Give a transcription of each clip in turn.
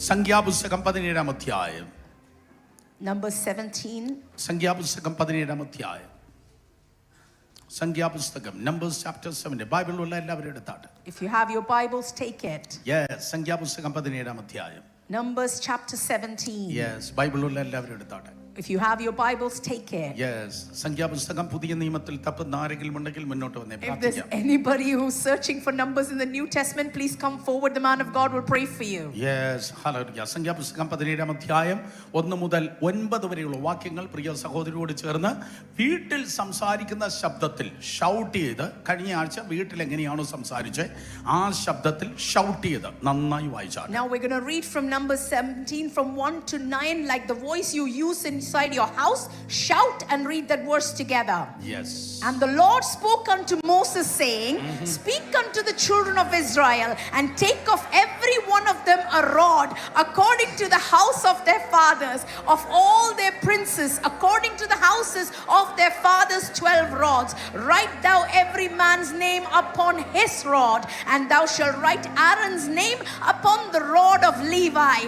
സംഖ്യാപുസ്തകം 17-ാം അധ്യായം. Numbers 17. സംഖ്യാപുസ്തകം 17-ാം അധ്യായം. സംഖ്യാപുസ്തകം Numbers chapter 7. ബൈബിൾ ഉള്ള എല്ലാവരും എടുത്താട്ടെ. If you have your Bibles, take it. Yes, സംഖ്യാപുസ്തകം 17-ാം അധ്യായം. Numbers chapter 17. Yes, ബൈബിൾ ഉള്ള എല്ലാവരും എടുത്താട്ടെ. If you have your Bibles, take it. Yes, സംഖ്യാപുസ്തകം പുതിയ നിയമത്തിൽ തപ്പുന്ന ആരെങ്കിലും ഉണ്ടെങ്കിൽ മുന്നോട്ട് വന്നേ If there's anybody who's searching for numbers in the New Testament, please come forward. The man of God will pray for you. Yes, hallelujah. സംഖ്യാപുസ്തകം 17-ാം അധ്യായം 1 മുതൽ 9 വരെയുള്ള വാക്യങ്ങൾ പ്രിയ സഹോദരിയോട് ചേർന്ന് വീട്ടിൽ സംസാരിക്കുന്ന ശബ്ദത്തിൽ ഷൗട്ട് ചെയ്ത്, കഴിഞ്ഞ ആഴ്ച വീട്ടിൽ എങ്ങനെയാണോ സംസാരിച്ചത് ആ ശബ്ദത്തിൽ ഷൗട്ട് ചെയ്ത് നന്നായി വായിച്ചാൽ. Now we're going to read from Numbers 17 from 1 to 9 like the voice you use inside your house. Shout and read that verse together. Yes. And the Lord spoke unto Moses, saying, Speak unto the children of Israel, and take of every one of them a rod, according to the house of their fathers, of all their princes, according to the houses of their fathers 12 rods. Write thou every man's name upon his rod, and thou shalt write Aaron's name upon the rod of Levi.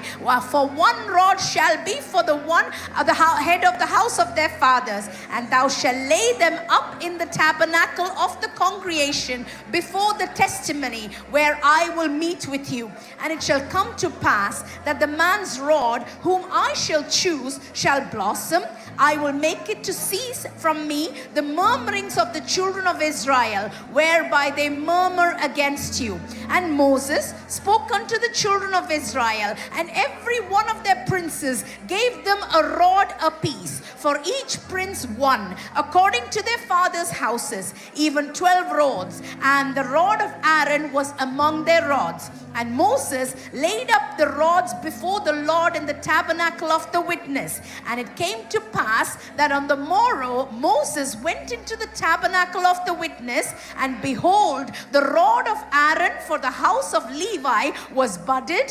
For one rod shall be for the one the head of the house of their fathers, and thou shalt lay them up in the tabernacle of the congregation before the testimony, where I will meet with you. And it shall come to pass that the man's rod whom I shall choose shall blossom. I will make it to cease from me the murmurings of the children of Israel, whereby they murmur against you. And Moses spoke unto the children of Israel, and every one of their princes gave them a rod apiece, for each prince one, according to their fathers' houses, even 12 rods. And the rod of Aaron was among their rods. And Moses laid up the rods before the Lord in the tabernacle of the witness. And it came to pass that on the morrow Moses went into the tabernacle of the witness, and behold, the rod of Aaron for the house of Levi was budded,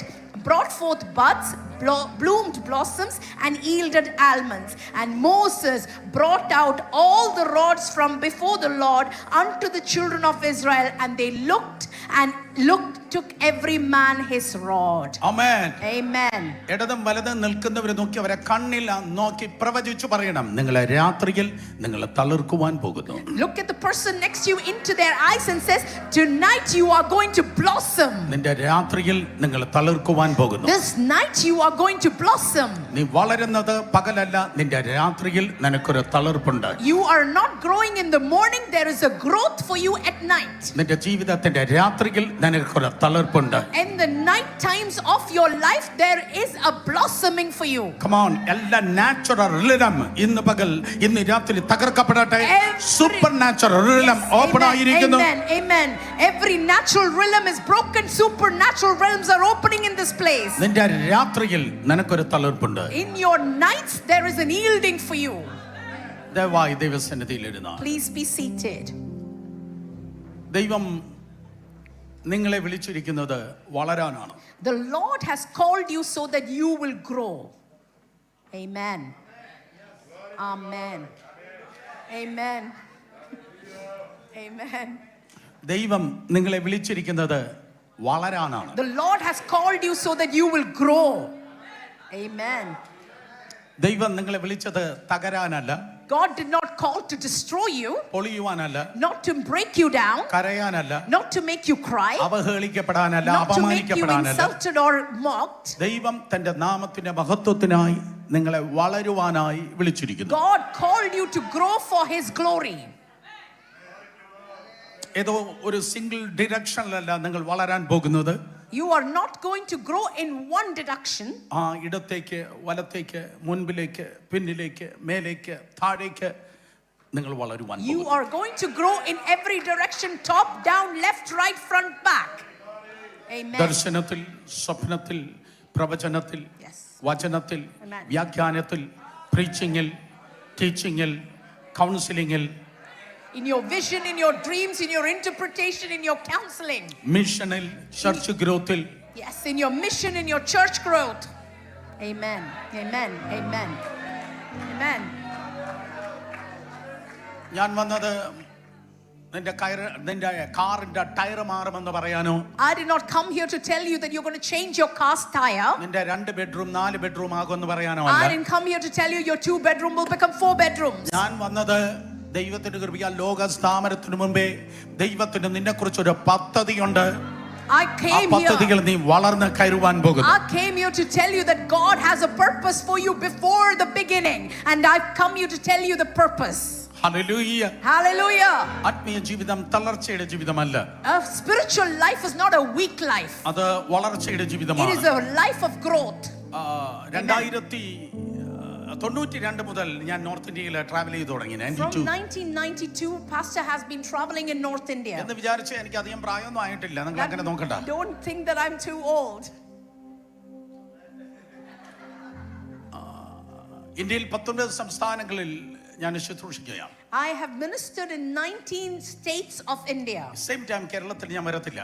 brought forth buds, bloomed blossoms, and yielded almonds. And Moses brought out all the rods from before the Lord unto the children of Israel, and they looked, took every man his rod. Amen. Amen. ഇടതും വലതും നിൽക്കുന്നവരെ നോക്കി അവരെ കണ്ണിൽ നോക്കി പ്രവചിച്ചു പറയണം, നിങ്ങളെ രാത്രിയിൽ നിങ്ങളെ തളിർക്കുവാൻ പോകുന്നു. Look at the person next to you into their eyes and says, tonight you are going to blossom. നിന്റെ രാത്രിയിൽ നിങ്ങളെ തളിർക്കുവാൻ പോകുന്നു. This night you are going to blossom. നീ വളരുന്നത് പകലല്ല, നിന്റെ രാത്രിയിൽ നിനക്കൊരു തളിർപ്പുണ്ട്. You are not growing in the morning, there is a growth for you at night. നിന്റെ ജീവിതത്തിന്റെ രാത്രിയിൽ നിനക്കൊരു തളിർപ്പുണ്ട്. In the night times of your life there is a blossoming for you. Come on, എല്ലാ നാച്ചുറൽ റിലം ഇന്ന് പകൽ ഇന്ന് രാത്രി തകർക്കപ്പെടട്ടെ. Super natural റിലം open ആയിരിക്കുന്നു. Amen. Amen. Every natural realm is broken. Supernatural realms are opening in this place. നിന്റെ രാത്രിയിൽ നിനക്കൊരു തളിർപ്പുണ്ട്. In your nights there is an yielding for you. ദയവായി ദൈവസന്നിധിയിൽ ഇരുന്നാ. Please be seated. ദൈവം നിങ്ങളെ വിളിച്ചിരിക്കുന്നത് വളരാനാണ്. The Lord has called you so that you will grow. Amen. Amen. Amen. Amen. ദൈവം നിങ്ങളെ വിളിച്ചിരിക്കുന്നത് വളരാനാണ്. The Lord has called you so that you will grow. Amen. ദൈവം നിങ്ങളെ വിളിച്ചത് തകരാനല്ല. God did not call to destroy you, പൊളിയുവാനല്ല, not to break you down, കരയാനല്ല, not to make you cry, അവഹേളിക്കപ്പെടാനല്ല, not to make you അപമാനിക്കപ്പെടാനല്ല. insulted or mocked. ദൈവം തന്റെ നാമത്തിന്റെ മഹത്വത്തിനായി നിങ്ങളെ വളരുവാനായി വിളിച്ചിരിക്കുന്നു. God called you to grow for his glory. ഏതോ ഒരു single ഡിറക്ഷനിലല്ല നിങ്ങൾ വളരാൻ പോകുന്നത്. You are not going to grow in one direction. ആ ഇടത്തേക്ക് വലത്തേക്ക് മുൻപിലേക്ക് പിന്നിലേക്ക് മേലേക്ക് താഴേക്ക് നിങ്ങൾ വളരുവാൻ പോകുന്നു. You are going to grow in every direction, top, down, left, right, front, back. Amen. ദർശനത്തിൽ, സ്വപ്നത്തിൽ, പ്രവചനത്തിൽ, വചനത്തിൽ, വ്യാഖ്യാനത്തിൽ, പ്രീച്ചിങ്ങിൽ, ടീച്ചിങ്ങിൽ, കൗൺസിലിംഗിൽ, in your vision, in your dreams, in your interpretation, in your counseling. മിഷനിൽ, church ഗ്രോത്തിൽ. Yes, in your mission, in your church growth. Amen. Amen. Amen. Amen. ഞാൻ വന്നത് നിന്റെ കാറിന്റെ ടയർ മാറുമെന്ന് പറയാനോ. I did not come here to tell you that you're going to change your car's tire. നിന്റെ 2 bedroom 4 bedroom ആകുമെന്ന് പറയാനോ I അല്ല. didn't come here to tell you your 2 bedroom will become 4 bedrooms. ഞാൻ വന്നത് ദൈവത്തിന്റെ കൃപയാൽ ലോക സ്ഥാപനത്തിനു മുമ്പേ ദൈവത്തിന് നിന്നെക്കുറിച്ച് ഒരു പദ്ധതിയുണ്ട്. I came പദ്ധതികൾ here. നീ വളർന്ന് കയറുവാൻ പോകുന്നു. I came here to tell you that God has a purpose for you before the beginning, and I've come here to tell you the purpose. Hallelujah. Hallelujah. ആത്മീയ ജീവിതം തളർച്ചയുടെ ജീവിതമല്ല. A spiritual life is not a weak life. അത് വളർച്ചയുടെ It ജീവിതമാണ്. is a life of growth. 1992 മുതൽ ഞാൻ north ഇന്ത്യയിൽ travel ചെയ്തു തുടങ്ങി. From 1992, Pastor has been traveling in North India. എന്ന് വിചാരിച്ച് എനിക്ക് അധികം പ്രായമൊന്നും ആയിട്ടില്ല. നിങ്ങൾ അങ്ങനെ നോക്കണ്ട. Don't think that I'm too old. ഇന്ത്യയിൽ 19 സംസ്ഥാനങ്ങളിൽ ഞാൻ ശുശ്രൂഷിക്കുകയാണ്. I have ministered in 19 states of India. Same time കേരളത്തിൽ ഞാൻ വരത്തില്ല.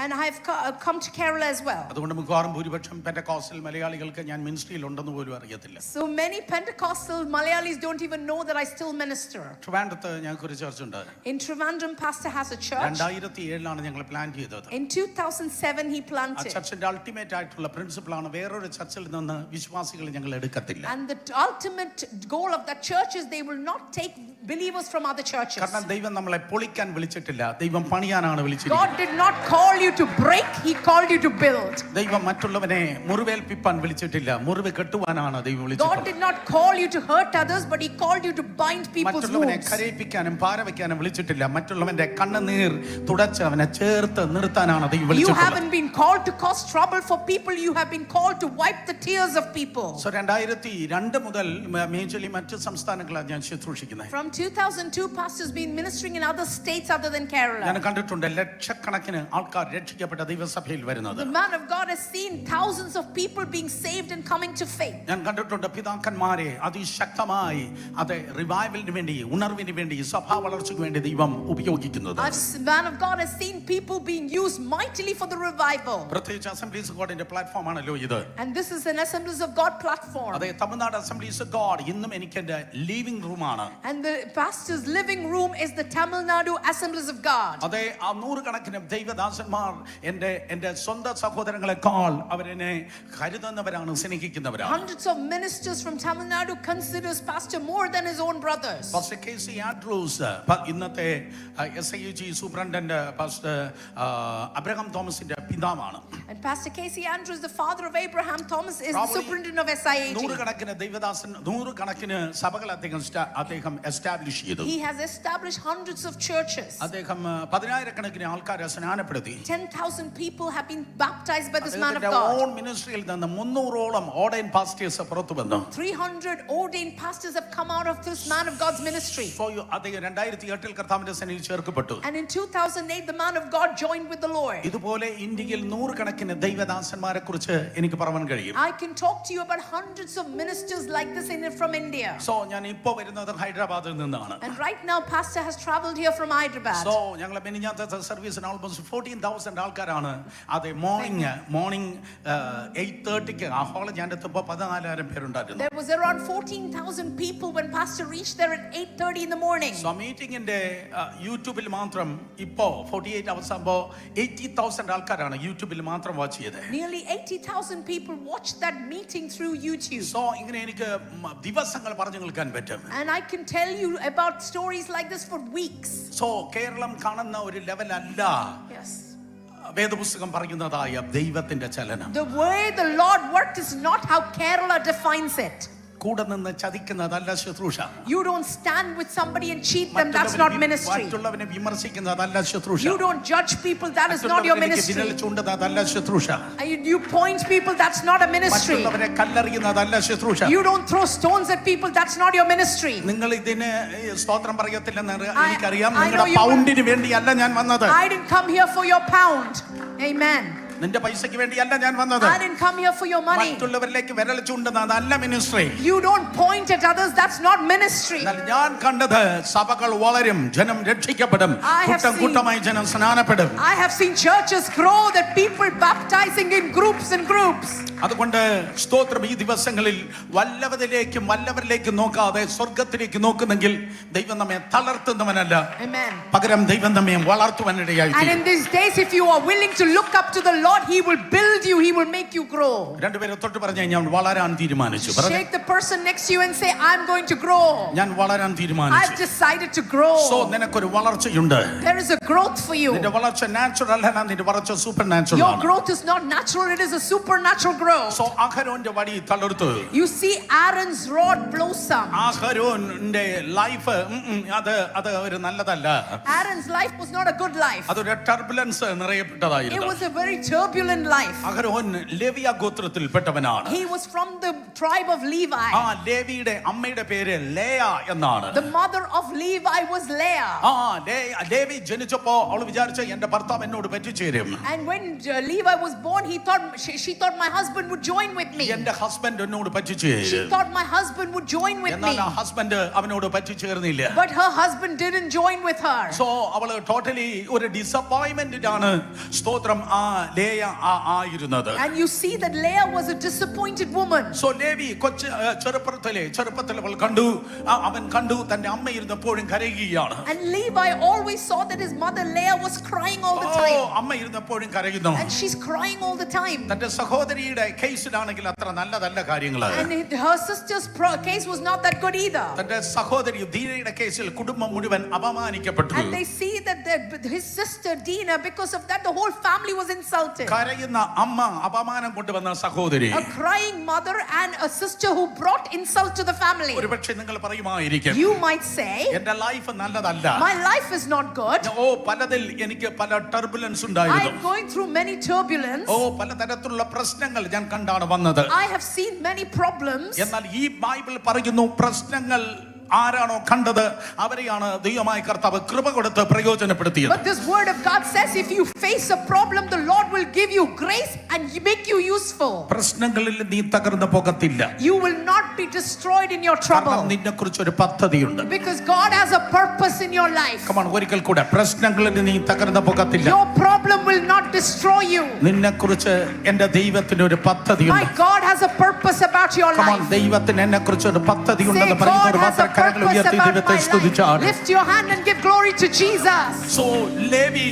And I have come to Kerala as well. അതുകൊണ്ട് മിക്കവാറും ഭൂരിപക്ഷം പെന്തക്കോസ്റ്റൽ മലയാളികൾക്ക് ഞാൻ മിനിസ്ട്രിയിൽ ഉണ്ടെന്ന് പോലും അറിയത്തില്ല. So many Pentecostal Malayalis don't even know that I still minister. ട്രിവാൻഡ്രത്ത് ഞങ്ങൾക്ക് ഒരു ചർച്ച ഉണ്ട്. In Trivandrum, Pastor has a church. 2007 ഞങ്ങൾ പ്ലാൻ ചെയ്തത്. In 2007, he ആ planted. ചർച്ചിന്റെ അൾട്ടിമേറ്റ് ആയിട്ടുള്ള പ്രിൻസിപ്പിളാണ് വേറൊരു ചർച്ചിൽ നിന്ന് വിശ്വാസികൾ ഞങ്ങൾ എടുക്കത്തില്ല. And the ultimate goal of that church is they will not take believers from other churches. കാരണം ദൈവം നമ്മളെ പൊളിക്കാൻ വിളിച്ചിട്ടില്ല, ദൈവം പണിയാനാണ് വിളിച്ചിരിക്കുന്നത്. God did not call you to break, he called you to build. ദൈവം മറ്റുള്ളവനെ മുറിവേൽപ്പിപ്പാൻ വിളിച്ചിട്ടില്ല, മുറിവ് കെട്ടുവാനാണ് ദൈവം God വിളിച്ചിട്ടുള്ളത്. did not call you to hurt others, but he called you to bind people's മറ്റുള്ളവനെ wounds. കരയിപ്പിക്കാനും പാരവയ്ക്കാനും വിളിച്ചിട്ടില്ല, മറ്റുള്ളവന്റെ കണ്ണുനീർ തുടച്ച് അവനെ ചേർത്ത് നിർത്താനാണ് ദൈവം You വിളിച്ചിട്ടുള്ളത്. haven't been called to cause trouble for people, you have been called to wipe the tears of people. So 2002 മുതൽ majorly മറ്റ് സംസ്ഥാനങ്ങളാണ് ഞാൻ ശുശ്രൂഷിക്കുന്നത്. From 2002, Pastor's been ministering in other states other than ഞാൻ Kerala. കണ്ടിട്ടുണ്ട് ലക്ഷക്കണക്കിന് ആൾക്കാർ രക്ഷിക്കപ്പെട്ട ദൈവസഭയിൽ വരുന്നത്. The man of God has seen thousands of people being saved and coming to faith. ഞാൻ കണ്ടിട്ടുണ്ട് പിതാക്കന്മാരെ അതിശക്തമായി അത് റിവൈവലിന് വേണ്ടി, ഉണർവിന് വേണ്ടി, സഭാ വളർച്ചയ്ക്ക് വേണ്ടി ദൈവം ഉപയോഗിക്കുന്നത്. The man of God has seen people being used mightily for the revival. പ്രത്യേകിച്ച് അസംബ്ലീസ് ഓഫ് ഗോഡിന്റെ പ്ലാറ്റ്ഫോം ആണല്ലോ ഇത്. And this is an Assemblies of God platform. അതെ, തമിഴ്നാട് അസംബ്ലീസ് ഓഫ് ഗോഡ് ഇന്നും എനിക്ക് എന്റെ ലിവിംഗ് റൂമാണ്. And the pastor's living room is the Tamil Nadu Assemblies of God. അതെ, ആ നൂറുകണക്കിന് ദൈവദാസന്മാർ എന്റെ സ്വന്തം സഹോദരങ്ങളെക്കാൾ അവരെന്നെ കരുതുന്നവരാണ്, സ്നേഹിക്കുന്നവരാണ്. Hundreds of ministers from Tamil Nadu considers pastor more than his own brothers. Pastor K C. Andrews ഇന്നത്തെ SIUG സൂപ്രണ്ടന്റ് പാസ്റ്റർ അബ്രഹാം തോമസിന്റെ പിതാവാണ്. And Pastor K.C. Andrews, the father of Abraham Thomas, is the Probably superintendent of SIAG. നൂറുകണക്കിന് ദൈവദാസൻ, നൂറുകണക്കിന് സഭകൾ അദ്ദേഹം establish ചെയ്തു. He has established hundreds of churches. അദ്ദേഹം 10,000കണക്കിന് ആൾക്കാരെ സ്നാനപ്പെടുത്തി. 10,000 people have been baptized by this man of അദ്ദേഹത്തിന്റെ God. ഓൺ മിനിസ്ട്രിയിൽ നിന്ന് 300ഓളം ഓർഡൈൻ പാസ്റ്റേഴ്സ് പുറത്തു വന്നു. 300 ordained pastors have come out of this man of God's ministry. അദ്ദേഹം 2008 കർത്താവിന്റെ സന്നിധിയിൽ ചേർക്കപ്പെട്ടു. And in 2008, the man of God joined with the Lord. ഇതുപോലെ ഇന്ത്യയിൽ നൂറുകണക്കിന് ദൈവദാസന്മാരെ കുറിച്ച് എനിക്ക് പറയാൻ കഴിയും. I can talk to you about hundreds of ministers like this from India. ഞാൻ ഇപ്പോൾ വരുന്നത് ഹൈദരാബാദിൽ നിന്നാണ്. And right now, Pastor has traveled here from Hyderabad. ഞങ്ങൾ മിനിഞ്ഞാത്ത സർവീസിന് ഓൾമോസ്റ്റ് 14,000 ആൾക്കാരാണ്. അതെ, മോർണിംഗ് 8:30ക്ക് ആ ഹാളിൽ ഞാൻ എത്തുമ്പോൾ 14,000 പേരുണ്ടായിരുന്നു. There was around 14,000 people when Pastor reached there at 8:30 in the morning. മീറ്റിംഗിന്റെ യൂട്യൂബിൽ മാത്രം ഇപ്പോ 48 hours ആകുമ്പോൾ 80,000 ആൾക്കാരാണ് യൂട്യൂബിൽ മാത്രം വാച്ച് ചെയ്തത്. Nearly 80,000 people watched that meeting through YouTube. ഇങ്ങനെ എനിക്ക് ദിവസങ്ങൾ പറഞ്ഞു നിൽക്കാൻ പറ്റും. And I can tell you about stories like this for weeks. Keralam കാണുന്ന ഒരു ലെവൽ അല്ല Yes. വേദപുസ്തകം പറയുന്നതായ ദൈവത്തിന്റെ ചലനം. The way the Lord worked is not how Kerala defines it. കൂടെ നിന്ന് ചതിക്കുന്നതല്ല ശുശ്രൂഷ. You don't stand with somebody and cheat them, that's not ministry. മറ്റുള്ളവനെ വിമർശിക്കുന്നതല്ല ശുശ്രൂഷ. You don't judge people, that is not your ministry. വിരൽ ചൂണ്ടുന്നതല്ല ശുശ്രൂഷ. You point people, that's not a ministry. മറ്റുള്ളവരെ കല്ലെറിയുന്നതല്ല ശുശ്രൂഷ. You don't throw stones at people, that's not your ministry. നിങ്ങൾ ഇതിന് സ്തോത്രം പറയത്തില്ലെന്ന് I എനിക്കറിയാം. know നിങ്ങളുടെ you പൗണ്ടിന് വേണ്ടിയല്ല ഞാൻ വന്നത്. I didn't come here for your pound. Amen. നിന്റെ പൈസയ്ക്ക് വേണ്ടിയല്ല ഞാൻ വന്നത്. I didn't come here for your money. മറ്റുള്ളവരിലേക്ക് വിരൽ ചൂണ്ടുന്നതല്ല ministry. You don't point at others, that's not ministry. എന്നാൽ ഞാൻ കണ്ടത് സഭകൾ വളരും, ജനം രക്ഷിക്കപ്പെടും, കൂട്ടമായി ജനം സ്നാനപ്പെടും. I have seen churches grow, that people baptizing in groups and groups. അതുകൊണ്ട് സ്തോത്രം, ഈ ദിവസങ്ങളിൽ വല്ലവരിലേക്കും നോക്കാതെ സ്വർഗത്തിലേക്ക് നോക്കുന്നെങ്കിൽ ദൈവം നമ്മെ തളർത്തുന്നവനല്ല, പകരം ദൈവം നമ്മെ വളർത്തുവാനിടയായി. And in these days, if you are willing to look up to the Lord, He will build you, He will make you grow. രണ്ടുപേരെ തൊട്ട് പറഞ്ഞ ഞാൻ വളരാൻ തീരുമാനിച്ചു. Shake the person next to you and say, I'm going to grow. ഞാൻ വളരാൻ തീരുമാനിച്ചു. I've decided to grow. So നിനക്കൊരു വളർച്ചയുണ്ട്. There is a growth for you. നിന്റെ വളർച്ച നാച്ചുറൽ അല്ല, നിന്റെ വളർച്ച സൂപ്പർ നാച്ചുറൽ ആണ്. Your growth is not natural, it is a supernatural growth. So അഹരോന്റെ വടി തളർത്തു. You see Aaron's rod blossom. അഹരോന്റെ ലൈഫ് അത് ഒരു നല്ലതല്ല. Aaron's life was not a good life. അതൊരു ടർബുലൻസ് നിറയപ്പെട്ടതായിരുന്നു. It was a very turbulent life. Aaron ലേവിയ ഗോത്രത്തിൽപ്പെട്ടവനാണ്. He was from the tribe of Levi. ലേവിയുടെ അമ്മയുടെ പേര് ലേയ എന്നാണ്. The mother of Levi was Leah. Levi ജനിച്ചപ്പോ അവൾ വിചാരിച്ച എന്റെ ഭർത്താവ് എന്നോട് പറ്റിച്ചേരും. And when Levi was born, she thought my husband would join with me. എന്റെ ഹസ്ബൻഡ് എന്നോട് പറ്റിച്ചേരും. She thought my husband would join with me. എന്നാൽ ഹസ്ബൻഡ് അവനോട് പറ്റിച്ചേർന്നില്ല. But her husband didn't join with her. So അവൾ totally ഒരു ഡിസപ്പോയിന്റ്മെന്റിലാണ് സ്തോത്രം Leah ആയിരുന്നത്. And you see that Leah was a disappointed woman. So Levi ചെറുപ്പത്തിൽ അവൻ കണ്ടു തന്റെ അമ്മ ഇരുന്നപ്പോഴും കരയുകയാണ്. And Levi always saw that his mother Leah was crying all the time. അമ്മ ഇരുന്നപ്പോഴും കരയുന്നു. And she's crying all the time. തന്റെ സഹോദരിയുടെ കേസിലാണെങ്കിൽ അത്ര നല്ലതല്ല കാര്യങ്ങൾ. And her sister's case was not that good either. തന്റെ സഹോദരി ദീനയുടെ കേസിൽ കുടുംബം മുഴുവൻ അപമാനിക്കപ്പെട്ടു. And they see that his sister Dina, because of that the whole family was insulted. കരയുന്ന അമ്മ അപമാനം കൊണ്ടുവന്ന സഹോദരി. A crying mother and a sister who brought insult to the family. ഒരുപക്ഷേ നിങ്ങൾ പറയുമായിരിക്കും, you might say, എന്റെ ലൈഫ് നല്ലതല്ല. My life is not good. പലതിൽ എനിക്ക് പല ടർബുലൻസ് ഉണ്ടായിരുന്നു. I'm going through many turbulence. പലതരത്തിലുള്ള പ്രശ്നങ്ങൾ ഞാൻ കണ്ടാണ് വന്നത്. I have seen many problems. എന്നാൽ ഈ ബൈബിൾ പറയുന്നു, പ്രശ്നങ്ങൾ ആരാണോ കണ്ടത് അവരെയാണ് ദൈവമായ കർത്താവ് കൃപ കൊടുത്ത് പ്രയോജനപ്പെടുത്തിയത്. But this word of God says, if you face a problem, the Lord will give you grace and make you useful. പ്രശ്നങ്ങളിൽ നീ തകർന്നു പോകത്തില്ല. You will not be destroyed in your trouble. കാരണം നിന്നെക്കുറിച്ച് ഒരു പദ്ധതിയുണ്ട്. Because God has a purpose in your life. Come on, ഒരിക്കൽ കൂടെ, പ്രശ്നങ്ങളിൽ നീ തകർന്നു പോകത്തില്ല. Your problem will not destroy you. നിന്നെക്കുറിച്ച് എൻ്റെ ദൈവത്തിന് ഒരു പദ്ധതിയുണ്ട്. My God has a purpose about your life. Come on, ദൈവത്തിന് എന്നെക്കുറിച്ച് ഒരു പദ്ധതിയുണ്ടെന്ന് പറയുന്നവർ മാത്രം കരങ്ങൾ ഉയർത്തി ദൈവത്തെ സ്തുതിച്ചാണ്. Lift your hand and give glory to Jesus. So Levi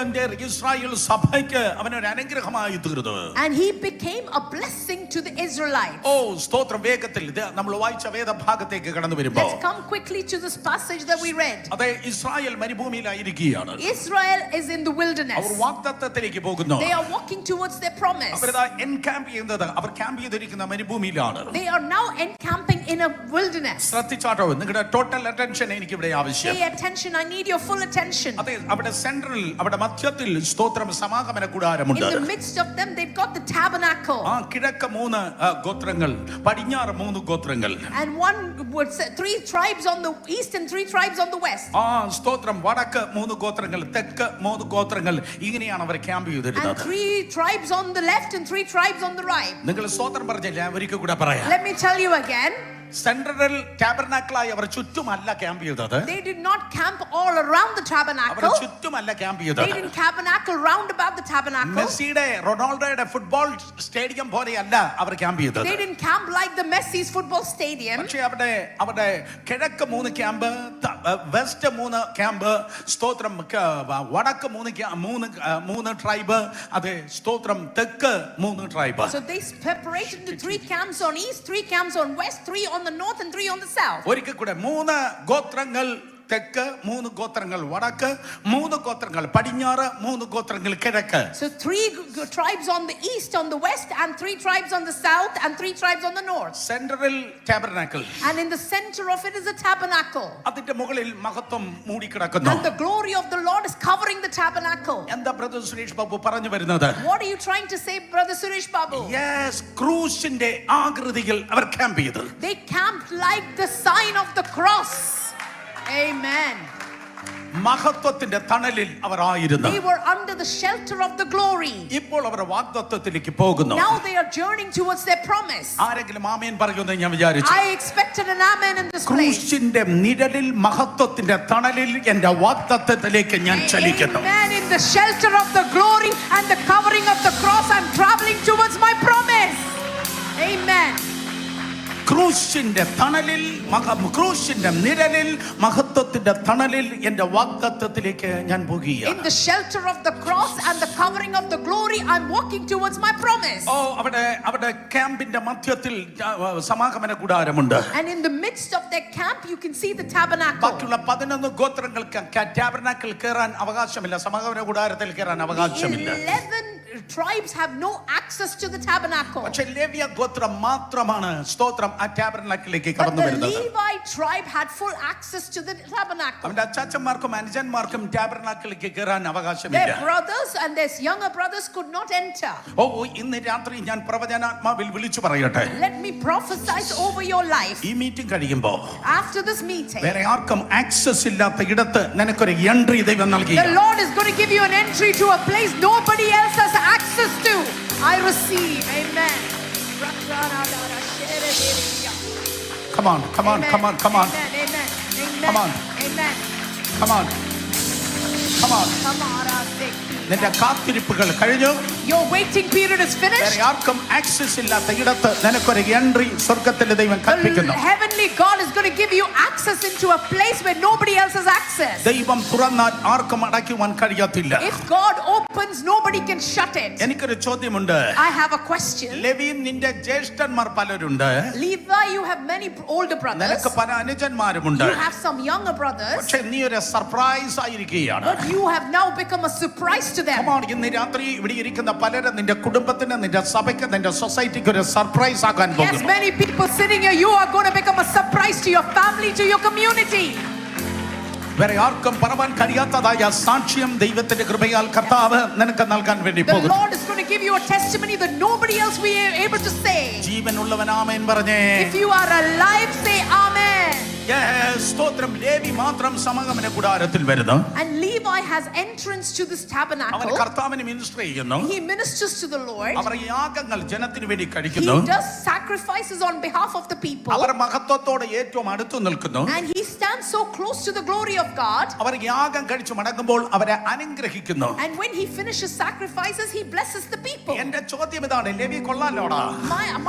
എൻ്റെ ഇസ്രായേൽ സഭയ്ക്ക് അവനൊരു അനുഗ്രഹമായി തീർന്നു. And he became a blessing to the Israelites. സ്തോത്രം. വേഗത്തിൽ നമ്മൾ വായിച്ച വേദഭാഗത്തേക്ക് കടന്നു വരുമ്പോൾ, let's come quickly to this passage that we read. അതെ, ഇസ്രായേൽ മരുഭൂമിയിലായിരിക്കുകയാണ്. Israel is in the wilderness. അവർ വാഗ്ദത്തത്തിലേക്ക് പോകുന്നു. They are walking towards their promise. അവർ എൻകാമ്പ് ചെയ്യുന്നത്, അവർ ക്യാമ്പ് ചെയ്തിരിക്കുന്ന മരുഭൂമിയിലാണ്. They are now encamping in a wilderness. ശ്രദ്ധിച്ചാട്ടോ, നിങ്ങളുടെ ടോട്ടൽ അറ്റൻഷൻ എനിക്ക് ഇവിടെ ആവശ്യം. Pay attention, I need your full attention. അതെ, അവിടെ സെൻട്രൽ, അവിടെ മധ്യത്തിൽ സ്തോത്രം സമാഗമന കൂടാരമുണ്ട്. In the midst of them they've got the tabernacle. കിഴക്ക് 3 ഗോത്രങ്ങൾ, പടിഞ്ഞാറ് 3 ഗോത്രങ്ങൾ. And one would say 3 tribes on the east and 3 tribes on the west. സ്തോത്രം. വടക്ക് 3 ഗോത്രങ്ങൾ, തെക്ക് 3 ഗോത്രങ്ങൾ. ഇങ്ങനെയാണ് അവർ ക്യാമ്പ് ചെയ്തിരുന്നത്. And 3 tribes on the left and 3 tribes on the right. നിങ്ങൾ സ്തോത്രം പറഞ്ഞില്ല, ഒരിക്കൽ കൂടെ പറയാം. Let me tell you again. Central ടാബർനാക്കിളായി അവർ ചുറ്റുമല്ല ക്യാമ്പ് ചെയ്തത്. They did not camp all around the tabernacle. അവർ ചുറ്റുമല്ല ക്യാമ്പ് ചെയ്തത്. They didn't tabernacle round about the tabernacle. മെസ്സിയുടെ റൊണാൾഡോയുടെ ഫുട്ബോൾ സ്റ്റേഡിയം പോലെയല്ല അവർ ക്യാമ്പ് ചെയ്തത്. They didn't camp like the Messi's football stadium. പക്ഷേ അവിടെ കിഴക്ക് 3 ക്യാമ്പ്, വെസ്റ്റ് 3 ക്യാമ്പ്, സ്തോത്രം വടക്ക് 3 ട്രൈബ്, അതെ സ്തോത്രം തെക്ക് 3 tribe. So they separated the 3 camps on east, 3 camps on west, 3 on the north and 3 on the south. ഒരിക്കൽ കൂടെ 3 ഗോത്രങ്ങൾ തെക്ക്, 3 ഗോത്രങ്ങൾ വടക്ക്, 3 ഗോത്രങ്ങൾ പടിഞ്ഞാറ്, 3 ഗോത്രങ്ങൾ കിഴക്ക്. So 3 tribes on the east, on the west, and 3 tribes on the south, and 3 tribes on the north. Central tabernacle. And in the center of it is a tabernacle. അതിന്റെ മുകളിൽ മഹത്വം മൂടിക്കിടക്കുന്നു. And the glory of the Lord is covering the tabernacle. എന്താ brother Suresh Babu പറഞ്ഞു വരുന്നത്? What are you trying to say, brother Suresh Babu? Yes, ക്രൂശിന്റെ ആകൃതിയിൽ അവർ camp ചെയ്തു. They camped like the sign of the cross. Amen. മഹത്വത്തിന്റെ തണലിൽ അവർ ആയിരുന്നു. They were under the shelter of the glory. ഇപ്പോൾ അവർ വാഗ്ദത്തത്തിലേക്ക് പോകുന്നു. Now they are journeying towards their promise. ആരെങ്കിലും ആമേൻ പറയുമെന്ന് ഞാൻ വിചാരിച്ചു. I expected an amen in this place. ക്രൂശിന്റെ നിഴലിൽ മഹത്വത്തിന്റെ തണലിൽ എന്റെ വാഗ്ദത്തത്തിലേക്ക് ഞാൻ ചലിക്കുന്നു. Amen. In the shelter of the glory and the covering of the cross, I'm traveling towards my promise. Amen. ക്രൂശിന്റെ തണലിൽ ക്രൂശിന്റെ നിഴലിൽ മഹത്വത്തിന്റെ തണലിൽ എന്റെ വാഗ്ദത്തത്തിലേക്ക് ഞാൻ പോകുകയാണ്. In the shelter of the cross and the covering of the glory, I'm walking towards my promise. അവിടെ ക്യാമ്പിന്റെ മധ്യത്തിൽ സമാഗമന കൂടാരമുണ്ട്. And in the midst of their camp, you can see the tabernacle. ബാക്കിയുള്ള 11 ഗോത്രങ്ങൾക്ക് ടാബർനാക്കിൾ കയറാൻ അവകാശമില്ല, സമാഗമന കൂടാരത്തിൽ കയറാൻ അവകാശമില്ല. 11 tribes have no access to the tabernacle. പക്ഷേ ലേവ്യ ഗോത്രം മാത്രമാണ് സ്തോത്രം ആ ടാബർനാക്കിലേക്ക് But കടന്നു the വരുന്നത്. Levi tribe had full access to the tabernacle. അവന്റെ അച്ചാച്ചന്മാർക്കും അനുജന്മാർക്കും ടാബർനാക്കിലേക്ക് കയറാൻ അവകാശമില്ല. Their brothers and their younger brothers could not enter. ഇന്ന് രാത്രി ഞാൻ പ്രവചനാത്മാവിൽ വിളിച്ചു പറയട്ടെ. Let me prophesy over your life. ഈ മീറ്റിംഗ് കഴിയുമ്പോ After this meeting, വേറെ ആർക്കും ആക്സസ് ഇല്ലാത്ത ഇടത്ത് നിനക്കൊരു എൻട്രി ദൈവം നൽകി. the Lord is going to give you an entry to a place nobody else has access to. I receive. Amen. Come on, come on, come on, come on. Amen. Amen. Come on. Amen. Come on. Come on. Come on. നിന്റെ കാത്തിരിപ്പുകൾ കഴിഞ്ഞു. Your waiting period is finished. വേറെ ആർക്കും access ഇല്ലാത്ത ഇടത്ത് നിനക്കൊരു entry സ്വർഗ്ഗത്തിലെ ദൈവം കൽപ്പിക്കുന്നു. The heavenly God is going to give you access into a place where nobody else has access. ദൈവം തുറന്നാൽ ആർക്കും അടയ്ക്കുവാൻ കഴിയത്തില്ല. If God opens, nobody can shut it. എനിക്കൊരു ചോദ്യമുണ്ട്. I have a question. Levi നിന്റെ ജ്യേഷ്ഠന്മാർ പലരുണ്ട്. Levi, you have many older brothers. നിനക്ക് പല അനുജന്മാരുമുണ്ട്. You have some younger brothers. പക്ഷേ നീ ഒരു സർപ്രൈസ് ആയിരിക്കുകയാണ്. But you have now become a surprise to them. Come on, ഇന്ന് രാത്രി ഇവിടെ ഇരിക്കുന്ന പലരും നിന്റെ കുടുംബത്തിന്, നിന്റെ സഭയ്ക്ക്, നിന്റെ സൊസൈറ്റിക്ക് ഒരു സർപ്രൈസ് ആകാൻ Yes, പോകുന്നു. many people sitting here, you are going to become a surprise to your family, to your community. വേറെ ആർക്കും പറവാൻ കഴിയാത്തതായ സാക്ഷ്യം ദൈവത്തിന്റെ കൃപയാൽ കർത്താവ് നിനക്ക് നൽകാൻ വേണ്ടി The പോകുന്നു. Lord is going to give you a testimony that nobody else will be able to say. ജീവനുള്ളവൻ ആമേൻ പറഞ്ഞേ. If you are alive, say amen. സ്തോത്രം. ലേവി മാത്രം സമാഗമന കൂടാരത്തിൽ വരുന്നു. And Levi has entrance to this അവൻ tabernacle. കർത്താവിനെ മിനിസ്റ്റർ ചെയ്യുന്നു. He ministers to the Lord. അവർ യാഗങ്ങൾ ജനത്തിന് വേണ്ടി He കഴിക്കുന്നു. does sacrifices on behalf of the people. അവർ മഹത്വത്തോട് ഏറ്റവും അടുത്തു നിൽക്കുന്നു. And he stands so close to the glory of God. അവർ യാഗം കഴിച്ചു മടങ്ങുമ്പോൾ അവരെ അനുഗ്രഹിക്കുന്നു. And when he finishes sacrifices, he blesses the people. എന്റെ ചോദ്യം ഇതാണ്, Levi കൊള്ളാലോടാ.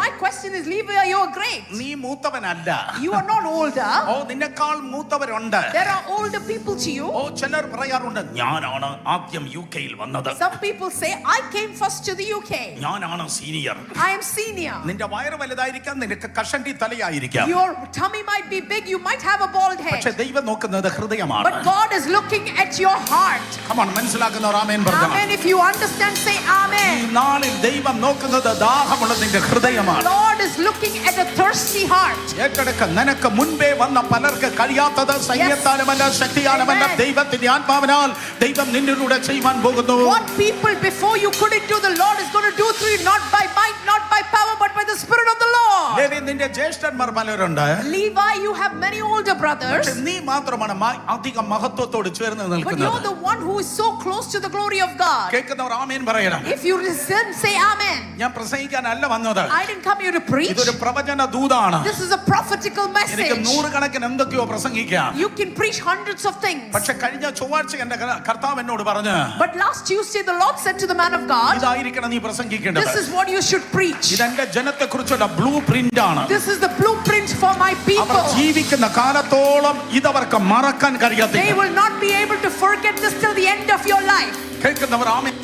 My question is, Levi, you are great. നീ മൂത്തവനല്ല. You are not older. നിന്നെക്കാൾ മൂത്തവരുണ്ട്. There are older people to you. ചിലർ പറയാറുണ്ട്, ഞാനാണ് ആദ്യം യുകെയിൽ വന്നത്. Some people say, I came first to the UK. ഞാനാണ് സീനിയർ. I am senior. നിന്റെ വയറ് വലുതായിരിക്കാം, നിനക്ക് കഷണ്ടി തലയായിരിക്കാം. Your tummy might be big, you might have a bald head. പക്ഷേ ദൈവം നോക്കുന്നത് ഹൃദയമാണ്. But God is looking at your heart. Come on, മനസ്സിലാക്കുന്നവർ ആമേൻ പറയണം. Amen. If you understand, say amen. ഈ നാളിൽ ദൈവം നോക്കുന്നത് ദാഹമുള്ള നിന്റെ ഹൃദയമാണ്. Lord is looking at a thirsty heart. ഏറ്റെടുക്ക. നിനക്ക് മുൻപേ വന്ന പലർക്ക് കഴിയാത്തത് സൈന്യത്താലുമല്ല ശക്തിയാലുമല്ല ദൈവത്തിന്റെ ആത്മാവിനാൽ ദൈവം നിന്നിലൂടെ ചെയ്യുവാൻ പോകുന്നു. What people before you couldn't do, the Lord is going to do through you, not by might, not by power, but by the Spirit of the Lord. Levi നിന്റെ ജ്യേഷ്ഠന്മാർ പലരുണ്ട്. Levi, you have many older brothers. നീ മാത്രമാണ് അധികം മഹത്വത്തോട് ചേർന്ന് But നിൽക്കുന്നത്. you're the one who is so close to the glory of God. കേൾക്കുന്നവർ ആമേൻ പറയണം. If you listen, say amen. ഞാൻ പ്രസംഗിക്കാനല്ല വന്നത്. I didn't come here to preach. ഇതൊരു പ്രവചന ദൂതാണ്. This is a prophetical എനിക്ക് message. നൂറുകണക്കിന് എന്തൊക്കെയോ പ്രസംഗിക്കാം. You can preach hundreds of things. പക്ഷെ കഴിഞ്ഞ ചൊവ്വാഴ്ച എന്റെ കർത്താവ് എന്നോട് പറഞ്ഞു, But last Tuesday, the Lord said to the man of God, ഇതായിരിക്കണം നീ പ്രസംഗിക്കേണ്ടത്. this is what you should preach. ഇതെന്റെ ജനത്തെ കുറിച്ചുള്ള ബ്ലൂ പ്രിന്റ് ആണ്. This is the blueprint for my അവർ people. ജീവിക്കുന്ന കാലത്തോളം ഇതവർക്ക് മറക്കാൻ They കഴിയത്തില്ല. will not be able to forget this till the end of your life. കേൾക്കുന്നവർ ആമേൻ.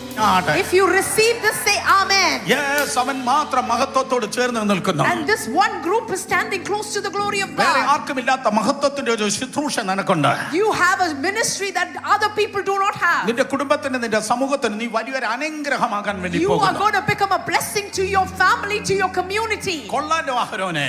If you receive this, say amen. Yes, അവൻ മാത്രം മഹത്വത്തോട് ചേർന്ന് നിൽക്കുന്നു. And this one group is standing close to the glory of വേറെ God. ആർക്കുമില്ലാത്ത മഹത്വത്തിന്റെ ഒരു ശുശ്രൂഷ നിനക്കുണ്ട്. You have a ministry that other people do not have. നിന്റെ കുടുംബത്തിന്, നിന്റെ സമൂഹത്തിന് നീ വലിയൊരു അനുഗ്രഹമാകാൻ വേണ്ടി You are പോകുന്നു. going to become a blessing to your family, to your community. കൊള്ളാലോ അഹരോനെ.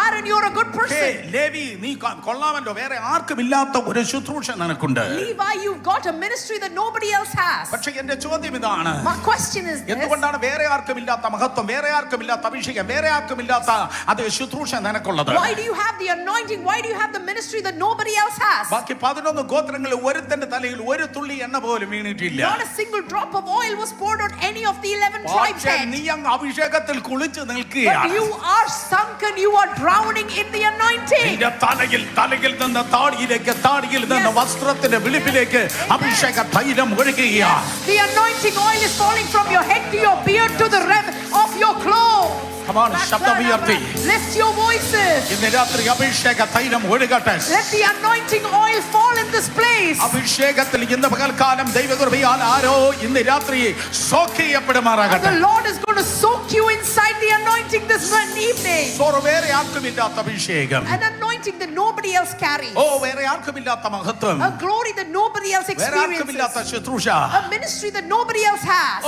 Aaron, you're a good person. Levi നീ കൊള്ളാമല്ലോ. വേറെ ആർക്കുമില്ലാത്ത ഒരു ശുശ്രൂഷ നിനക്കുണ്ട്. Levi, you've got a ministry that nobody else has. പക്ഷെ എന്റെ ചോദ്യം ഇതാണ്. My question is this. എന്തുകൊണ്ടാണ് വേറെ ആർക്കും ഇല്ലാത്ത മഹത്വം, വേറെ ആർക്കും ഇല്ലാത്ത അഭിഷേകം, വേറെ ആർക്കും ഇല്ലാത്ത അത് ശുശ്രൂഷ നിനക്കുള്ളത്? Why do you have the anointing? Why do you have the ministry that nobody else has? ബാക്കി 11 ഗോത്രങ്ങളിൽ ഒരുത്തന്റെ തലയിൽ ഒരു തുള്ളി എണ്ണ പോലും വീണിട്ടില്ല. Not a single drop of oil was poured on any of the 11 tribes head. നീ അങ്ങ് അഭിഷേകത്തിൽ കുളിച്ചു നിൽക്കുകയാണ്. But you are sunken, you are drowning in the anointing. നിന്റെ തലയിൽ നിന്ന് താടിയിലേക്ക്, താടിയിൽ നിന്ന് വസ്ത്രത്തിന്റെ വിളിപ്പിലേക്ക് അഭിഷേക തൈലം ഒഴുകുകയാണ്. The anointing oil is falling from your head to your beard to the rim of your clothes. Come on, ശബ്ദമുയർത്തി. Lift your voices. ഇന്ന് രാത്രി അഭിഷേക തൈലം ഒഴുകട്ടെ. Let the anointing oil fall in this place. അഭിഷേകത്തിൽ ഇന്ന് പകൽക്കാലം ദൈവകൃപയാൽ ആരോ ഇന്ന് രാത്രി soak ചെയ്യപ്പെടുമാറാകട്ടെ. The Lord is going to soak you inside the anointing this evening. വേറെ ആർക്കുമില്ലാത്ത അഭിഷേകം. An anointing that nobody else carries. വേറെ ആർക്കുമില്ലാത്ത മഹത്വം. A glory that nobody else വേറെ experiences. ആർക്കുമില്ലാത്ത ശുശ്രൂഷ. A ministry that nobody else has.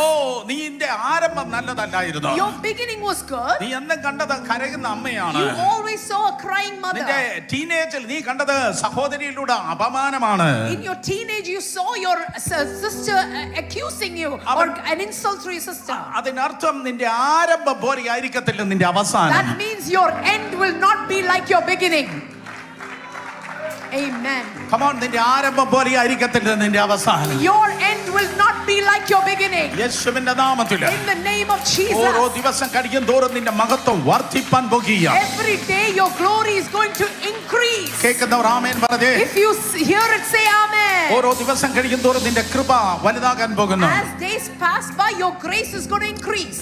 നിന്റെ ആരംഭം നല്ലതല്ലായിരുന്നു. Your beginning was good. നീ എന്നും കണ്ടത് കരയുന്ന അമ്മയാണ്. You always saw a crying mother. നിന്റെ ടീനേജിൽ നീ കണ്ടത് സഹോദരിയിലൂടെ അപമാനമാണ്. In your teenage you saw your sister accusing you or an insult through your sister. അതിനർത്ഥം നിന്റെ ആരംഭം പോലെ ആയിരിക്കത്തില്ല നിന്റെ അവസാനം. That means your end will not be like your beginning. Amen. Come on, നിന്റെ ആരംഭം പോലെ ആയിരിക്കത്തില്ല നിന്റെ അവസാനം. Your end will not be like your beginning. യേശുവിന്റെ നാമത്തിൽ In the name of Jesus. ഓരോ ദിവസം കഴിയും തോറും നിന്റെ മഹത്വം വർദ്ധിപ്പാൻ പോകുകയാണ്. Every day your glory is going to increase. കേൾക്കുന്നവർ ആമേൻ പറഞ്ഞേ. If you hear it, say amen. ഓരോ ദിവസം കഴിയും തോറും നിന്റെ കൃപ വലുതാകാൻ പോകുന്നു. As days pass by, your grace is going to increase.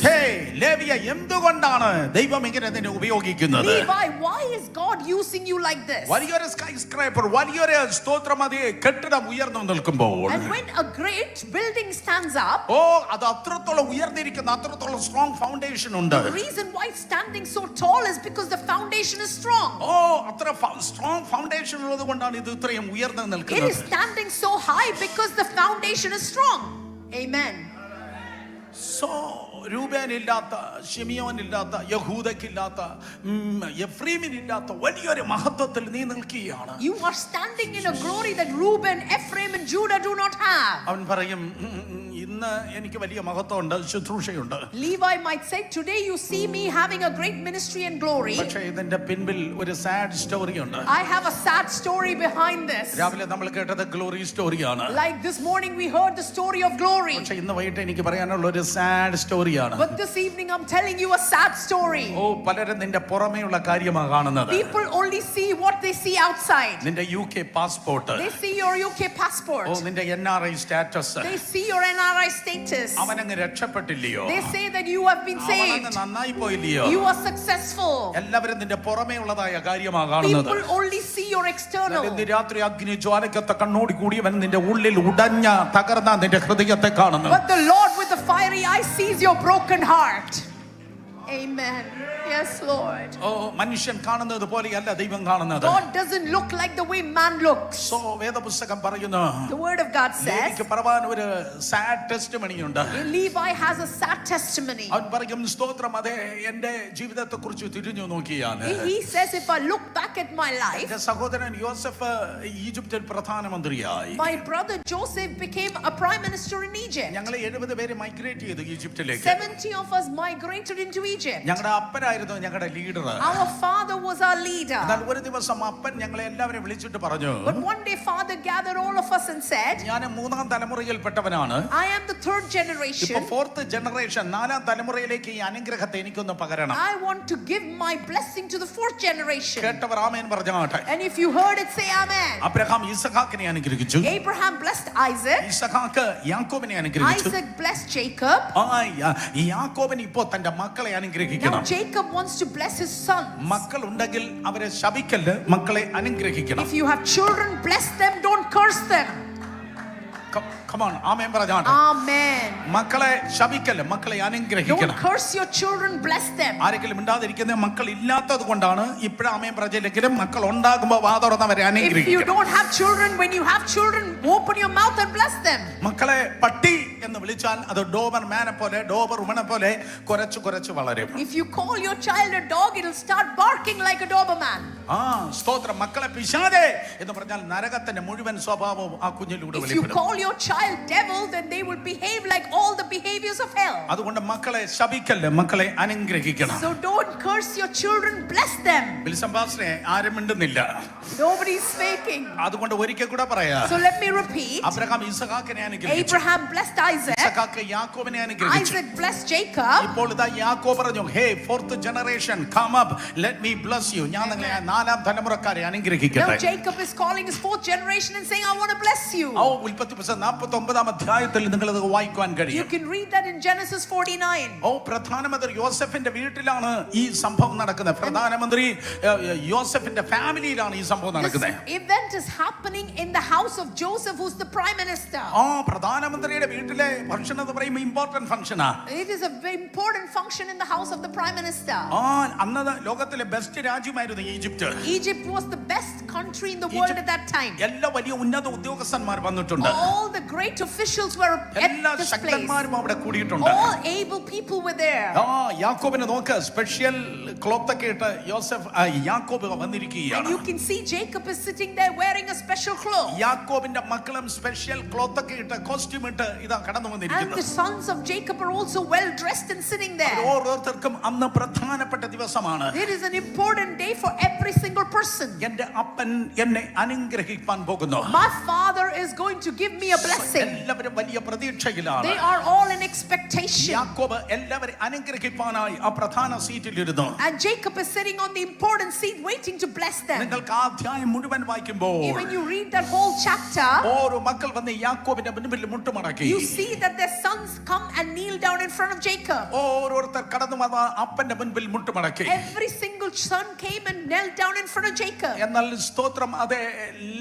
ലേവിയ, എന്തുകൊണ്ടാണ് ദൈവം ഇങ്ങനെ നിന്നെ ഉപയോഗിക്കുന്നത്? Levi, why is God using you like this? വലിയൊരു സ്കൈ സ്ക്രൈപ്പർ, വലിയൊരു സ്തോത്രം, അതേ കെട്ടിടം ഉയർന്നു നിൽക്കുമ്പോൾ, And when a great building stands up, അത് അത്രത്തോളം ഉയർന്നിരിക്കുന്ന, അത്രത്തോളം സ്ട്രോങ് ഫൗണ്ടേഷൻ ഉണ്ട്. the reason why it's standing so tall is because the foundation is strong. അത്ര സ്ട്രോങ് ഫൗണ്ടേഷൻ ഉള്ളത് കൊണ്ടാണ് ഇത് ഇത്രയും ഉയർന്നു It നിൽക്കുന്നത്. is standing so high because the foundation is strong. Amen. രൂബേനില്ലാത്ത, ശിമിയോനില്ലാത്ത, യഹൂദക്കില്ലാത്ത, എഫ്രൈമിനില്ലാത്ത വലിയൊരു മഹത്വത്തിൽ നീ നിൽക്കുകയാണ്. You are standing in a glory that Reuben, Ephraim and Judah do not have. അവൻ പറയും, ഇന്ന് എനിക്ക് വലിയ മഹത്വമുണ്ട്, ശുശ്രൂഷയുണ്ട്. Levi might say, today you see me having a great ministry and glory. പക്ഷേ ഇതിന്റെ പിൻപിൽ ഒരു സാഡ് സ്റ്റോറി ഉണ്ട്. I have a sad story behind this. രാവിലെ നമ്മൾ കേട്ടത് ഗ്ലോറി സ്റ്റോറിയാണ്. Like this morning we heard the story of glory. പക്ഷേ ഇന്ന് വൈകിട്ട് എനിക്ക് പറയാനുള്ള ഒരു സാഡ് സ്റ്റോറിയാണ്. But this evening I'm telling you a sad story. പലരും നിന്റെ പുറമേയുള്ള കാര്യമാണ് കാണുന്നത്. People only see what they see outside. നിന്റെ UK passport, They see your UK passport. നിന്റെ NRI status, They see your NRI status. അവനങ്ങ് രക്ഷപ്പെട്ടില്ലയോ, They say that you have been അവനങ്ങ് saved. നന്നായി പോയില്ലയോ. You are successful. എല്ലാവരും നിന്റെ പുറമേ ഉള്ളതായ കാര്യമാണ് കാണുന്നത്. People only see your external. ഇന്ന് രാത്രി അഗ്നി ജ്വാലക്കത്തെ കണ്ണോടി കൂടിയവൻ നിന്റെ ഉള്ളിൽ ഉടഞ്ഞ തകർന്ന നിന്റെ ഹൃദയത്തെ കാണുന്നു. But the Lord with the fiery eye sees your broken heart. Amen. Yes, Lord. മനുഷ്യൻ കാണുന്നത് പോലെയല്ല ദൈവം കാണുന്നത്. God doesn't look like the way man looks. വേദപുസ്തകം പറയുന്നു, The word of God says, ലേവിക്ക് പറവാൻ ഒരു സാഡ് ടെസ്റ്റിമണി ഉണ്ട്. Levi has a sad testimony. അവൻ പറയും, സ്തോത്രം, അതെ എന്റെ ജീവിതത്തെ കുറിച്ച് തിരിഞ്ഞു നോക്കിയാണ്. He says, if I look back at my life, എന്റെ സഹോദരൻ യോസഫ് ഈജിപ്തിൽ പ്രധാനമന്ത്രിയായി. my brother Joseph became a prime minister in Egypt. ഞങ്ങൾ 70 പേര് മൈഗ്രേറ്റ് ചെയ്തു ഈജിപ്തിലേക്ക്. 70 of us migrated into Egypt. ഞങ്ങളുടെ അപ്പനായിരുന്നു ഞങ്ങളുടെ leader. Our father was our leader. എന്നാൽ ഒരു ദിവസം അപ്പൻ ഞങ്ങളെ എല്ലാവരും വിളിച്ചിട്ട് പറഞ്ഞു, But one day father gathered all of us and said, ഞാൻ 3-ാം തലമുറയിൽപ്പെട്ടവനാണ്. I am the 3rd generation. ഇപ്പൊ 4th ജനറേഷൻ, 4-ാം തലമുറയിലേക്ക് ഈ അനുഗ്രഹത്തെ എനിക്കൊന്ന് പകരണം. I want to give my blessing to the 4th generation. കേട്ടവർ ആമേൻ പറഞ്ഞാട്ടെ. And if you heard it, say amen. Abraham ഇസഹാക്കിനെ അനുഗ്രഹിച്ചു. Abraham blessed Isaac. ഇസഹാക്ക് യാക്കോബിനെ അനുഗ്രഹിച്ചു. Isaac blessed Jacob. ഈ യാക്കോബിന് ഇപ്പോ തന്റെ മക്കളെ അനുഗ്രഹിക്കണം. Now Jacob wants to bless his sons. മക്കൾ ഉണ്ടെങ്കിൽ അവരെ ശപിക്കല്ല്, മക്കളെ അനുഗ്രഹിക്കണം. If you have children, bless them, don't curse them. Come on, ആമേൻ പറഞ്ഞാട്ടെ. Amen. മക്കളെ ശപിക്കല്ല്, മക്കളെ അനുഗ്രഹിക്കണം. Don't curse your children, bless them. ആരെങ്കിലും മിണ്ടാതിരിക്കുന്ന മക്കൾ ഇല്ലാത്തത് കൊണ്ടാണ് ഇപ്പോഴും ആമേൻ പറഞ്ഞില്ലെങ്കിലും മക്കൾ ഉണ്ടാകുമ്പോൾ വാതുറന്നവരെ If you അനുഗ്രഹിക്കണം. don't have children, when you have children, open your mouth and bless them. മക്കളെ പട്ടി എന്ന് വിളിച്ചാൽ അത് ഡോബർമാനെ പോലെ ഡോബർ ഉമനെ പോലെ കുരച്ചു കുരച്ചു വളരും. If you call your child a dog, it'll start barking like a Doberman. സ്തോത്രം. മക്കളെ പിശാചേ എന്ന് പറഞ്ഞാൽ നരകത്തിന്റെ മുഴുവൻ സ്വഭാവവും ആ കുഞ്ഞിലൂടെ If you വെളിപ്പെടും. call your child devil, then they will behave like all the behaviors of hell. അതുകൊണ്ട് മക്കളെ ശപിക്കല്ലേ, മക്കളെ അനുഗ്രഹിക്കണം. So don't curse your children, bless them. വിൽസം പാസ്റ്ററെ ആരും മിണ്ടുന്നില്ല. Nobody is speaking. അതുകൊണ്ട് ഒരിക്കൽ കൂടെ പറയാ. So let me repeat. Abraham ഇസഹാക്കിനെ അനുഗ്രഹിച്ചു. Abraham blessed Isaac. ഇസഹാക്ക് യാക്കോബിനെ അനുഗ്രഹിച്ചു. Isaac blessed Jacob. ഇപ്പോൾ ഇതാ യാക്കോബ് പറഞ്ഞു, hey fourth generation come up, let me bless you. ഞാൻ നിങ്ങളെ നാലാം തലമുറക്കാരെ അനുഗ്രഹിക്കട്ടെ. Now Jacob is calling his fourth generation and saying, I want to bless you. ഉൽപ്പത്തി പുസ്തകം 49 അധ്യായത്തിൽ നിങ്ങൾ അത് വായിക്കാൻ You കഴിയും. can read that in Genesis 49. പ്രധാനമന്ത്രി യോസഫിന്റെ വീട്ടിലാണ് ഈ സംഭവം നടക്കുന്നത്. പ്രധാനമന്ത്രി യോസഫിന്റെ ഫാമിലിയിലാണ് ഈ സംഭവം This നടക്കുന്നത്. event is happening in the house of Joseph, who's the prime minister. പ്രധാനമന്ത്രിയുടെ വീട്ടിലെ ഫംഗ്ഷൻ എന്ന് പറയുമ്പോൾ important ഫംഗ്ഷനാ. It is a very important function in the house of the prime minister. അന്നത് ലോകത്തിലെ ബെസ്റ്റ് രാജ്യമായിരുന്നു Egypt. Egypt was the best country in the world at that time. എല്ലാ വലിയ ഉന്നത ഉദ്യോഗസ്ഥന്മാർ വന്നിട്ടുണ്ട്. All the great officials were at എല്ലാ this place. ശക്തന്മാരും അവിടെ കൂടിയിട്ടുണ്ട്. All able people were there. യാക്കോബിനെ നോക്ക്, സ്പെഷ്യൽ ക്ലോത്ത് ഒക്കെ ഇട്ട് യാക്കോബ് And വന്നിരിക്കുകയാണ്. you can see Jacob is sitting there wearing a special cloth. യാക്കോബിന്റെ മക്കളും സ്പെഷ്യൽ ക്ലോത്ത് ഒക്കെ ഇട്ട് കോസ്റ്റ്യൂം ഇട്ട് ഇതാ കടന്നു And വന്നിരിക്കുന്നു. the sons of Jacob are also well dressed and sitting there. ഓരോരുത്തർക്കും അന്ന് പ്രധാനപ്പെട്ട ദിവസമാണ്. It is an important day for every single person. എന്റെ അപ്പൻ എന്നെ അനുഗ്രഹിക്കാൻ പോകുന്നു. My father is going to give me a blessing. എല്ലാവരും വലിയ പ്രതീക്ഷയിലാണ്. They are all in expectation. യാക്കോബ് എല്ലാവരും അനുഗ്രഹിക്കാനായി ആ പ്രധാന സീറ്റിൽ ഇരുന്നു. And Jacob is sitting on the important seat waiting to bless them. നിങ്ങൾക്ക് ആ അധ്യായം മുഴുവൻ വായിക്കുമ്പോൾ When you read that whole chapter, ഓരോ മക്കൾ വന്ന് യാക്കോബിന്റെ മുൻപിൽ മുട്ടുമടക്കി. you see that their sons come and kneel down in front of Jacob. ഓരോരുത്തർ കടന്നു വന്ന അപ്പന്റെ മുൻപിൽ മുട്ടുമടക്കി. Every single son came and knelt down in front of Jacob. എന്നാൽ സ്തോത്രം, അതെ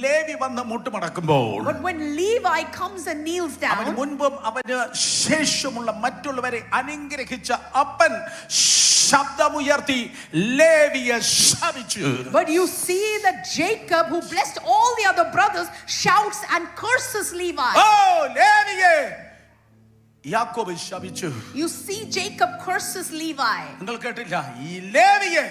ലേവി വന്ന് മുട്ടുമടക്കുമ്പോൾ But when Levi comes and kneels അവന് down, മുൻപും അവന് ശേഷമുള്ള മറ്റുള്ളവരെ അനുഗ്രഹിച്ച അപ്പൻ ശബ്ദമുയർത്തി ലേവിയെ ശപിച്ചു. but you see that Jacob, who blessed all the other brothers, shouts and curses Levi. ലേവിയെ യാക്കോബ് ശപിച്ചു. You see Jacob curses Levi. നിങ്ങൾ കേട്ടില്ല? ഈ ലേവിയെ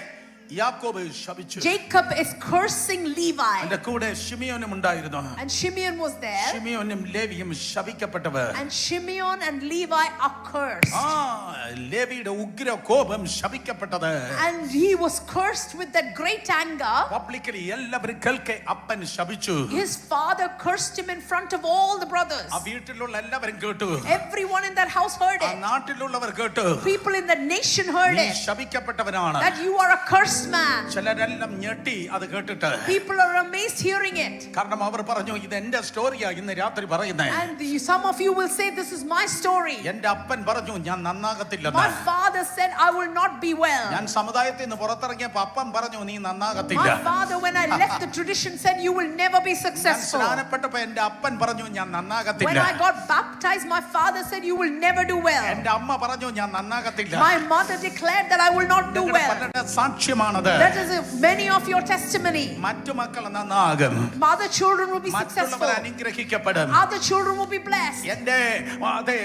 യാക്കോബ് ശപിച്ചു. Jacob is cursing Levi. അതിന്റെ കൂടെ ശിമിയോനും ഉണ്ടായിരുന്നു. And Shimeon was there. ശിമിയോനും ലേവിയും ശപിക്കപ്പെട്ടവർ. And Shimeon and Levi are cursed. ലേവിയുടെ ഉഗ്ര കോപം ശപിക്കപ്പെട്ടത്. And he was cursed with that great anger. Publicly എല്ലാവരും കേൾക്കെ അപ്പൻ ശപിച്ചു. His father cursed him in front of all the brothers. ആ വീട്ടിലുള്ള എല്ലാവരും കേട്ടു. Everyone in that house heard ആ it. നാട്ടിലുള്ളവർ കേട്ടു. People in the nation heard നീ it. ശപിക്കപ്പെട്ടവനാണ്. That you are a cursed man. ചിലരെല്ലാം ഞെട്ടി അത് കേട്ടിട്ട്. People are amazed hearing it. കാരണം അവർ പറഞ്ഞു, ഇത് എന്റെ സ്റ്റോറിയാ ഇന്ന് രാത്രി പറയുന്നേ. And some of you will say, this is my story. എന്റെ അപ്പൻ പറഞ്ഞു ഞാൻ നന്നാകത്തില്ലെന്ന്. My father said I will not be well. ഞാൻ സമുദായത്തിൽ നിന്ന് പുറത്തിറങ്ങിയപ്പോ അപ്പൻ പറഞ്ഞു നീ നന്നാകത്തില്ല. My father, when I left the tradition, said you will never be ഞാൻ successful. സ്നാനപ്പെട്ടപ്പോ എന്റെ അപ്പൻ പറഞ്ഞു ഞാൻ When നന്നാകത്തില്ല. I got baptized, my father said you will never do well. എന്റെ അമ്മ പറഞ്ഞു ഞാൻ നന്നാകത്തില്ല. My mother declared that I will not do നിങ്ങളുടെ well. പലരുടെ സാക്ഷ്യമാണത്. That is many of your testimony. മറ്റു മക്കൾ നന്നാകും. Other children will be successful. മറ്റുള്ളവർ അനുഗ്രഹിക്കപ്പെടും. Other children will be blessed. എന്റെ അതെ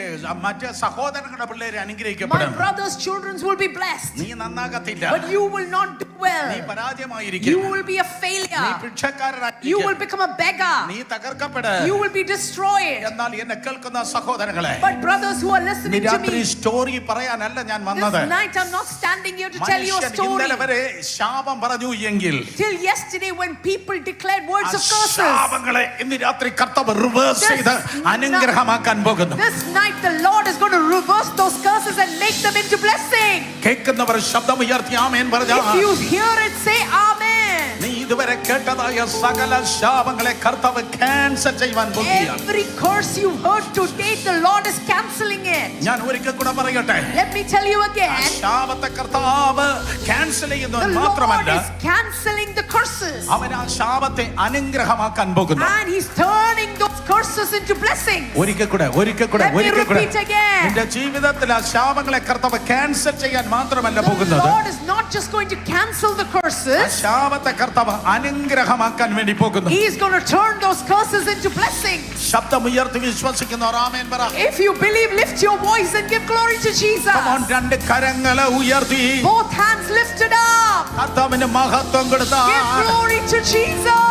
മറ്റു സഹോദരങ്ങളുടെ പിള്ളേരെ My അനുഗ്രഹിക്കപ്പെടും. brother's children will be blessed. നീ നന്നാകത്തില്ല. But you will not do well. നീ പരാജയമായിരിക്കും. You will be a നീ failure. ഭിക്ഷക്കാരനായിരിക്കും. You will become a beggar. നീ തകർക്കപ്പെടും. You will be destroyed. എന്നാൽ എന്നെ കേൾക്കുന്ന സഹോദരങ്ങളെ, But brothers who are listening to രാത്രി me, story പറയാനല്ല ഞാൻ വന്നത്. this night I'm not standing here to tell you a മനുഷ്യൻ story. ഇന്നലെ വരെ ശാപം പറഞ്ഞു എങ്കിൽ Till yesterday when people declared words of curses, ശാപങ്ങളെ ഇന്ന് രാത്രി കർത്താവ് റിവേഴ്സ് ചെയ്ത് അനുഗ്രഹമാക്കാൻ പോകുന്നു. this night the Lord is going to reverse those curses and make them into blessing. കേൾക്കുന്നവർ ശബ്ദമുയർത്തി ആമേൻ പറഞ്ഞാൽ, If you hear it, say amen. നീ ഇതുവരെ കേട്ടതായ സകല ശാപങ്ങളെ കർത്താവ് ക്യാൻസൽ ചെയ്യുവാൻ പോകുകയാണ്. Every curse you heard today, the Lord is canceling it. ഞാൻ ഒരിക്കൽ കൂടെ പറയട്ടെ, Let me tell you ആ again, ശാപത്തെ കർത്താവ് ക്യാൻസൽ ചെയ്യുന്നത് the Lord മാത്രമല്ല, is canceling the curses. അവൻ ആ ശാപത്തെ അനുഗ്രഹമാക്കാൻ പോകുന്നു. And he's turning those curses into blessings. ഒരിക്കൽ കൂടെ Let me repeat again. നിന്റെ ജീവിതത്തിൽ ആ ശാപങ്ങളെ കർത്താവ് ക്യാൻസൽ ചെയ്യാൻ മാത്രമല്ല The പോകുന്നത്, Lord is not just going to cancel the ആ curses. ശാപത്തെ കർത്താവ് അനുഗ്രഹമാക്കാൻ വേണ്ടി പോകുന്നു. He is going to turn those curses into blessings. ശബ്ദമുയർത്തി വിശ്വസിക്കുന്നവർ ആമേൻ പറ. If you believe, lift your voice and give glory to Jesus. Come on, രണ്ട് കരങ്ങളെ ഉയർത്തി Both hands lifted up. കർത്താവിന് മഹത്വം കൊടുത്താ Give glory to Jesus.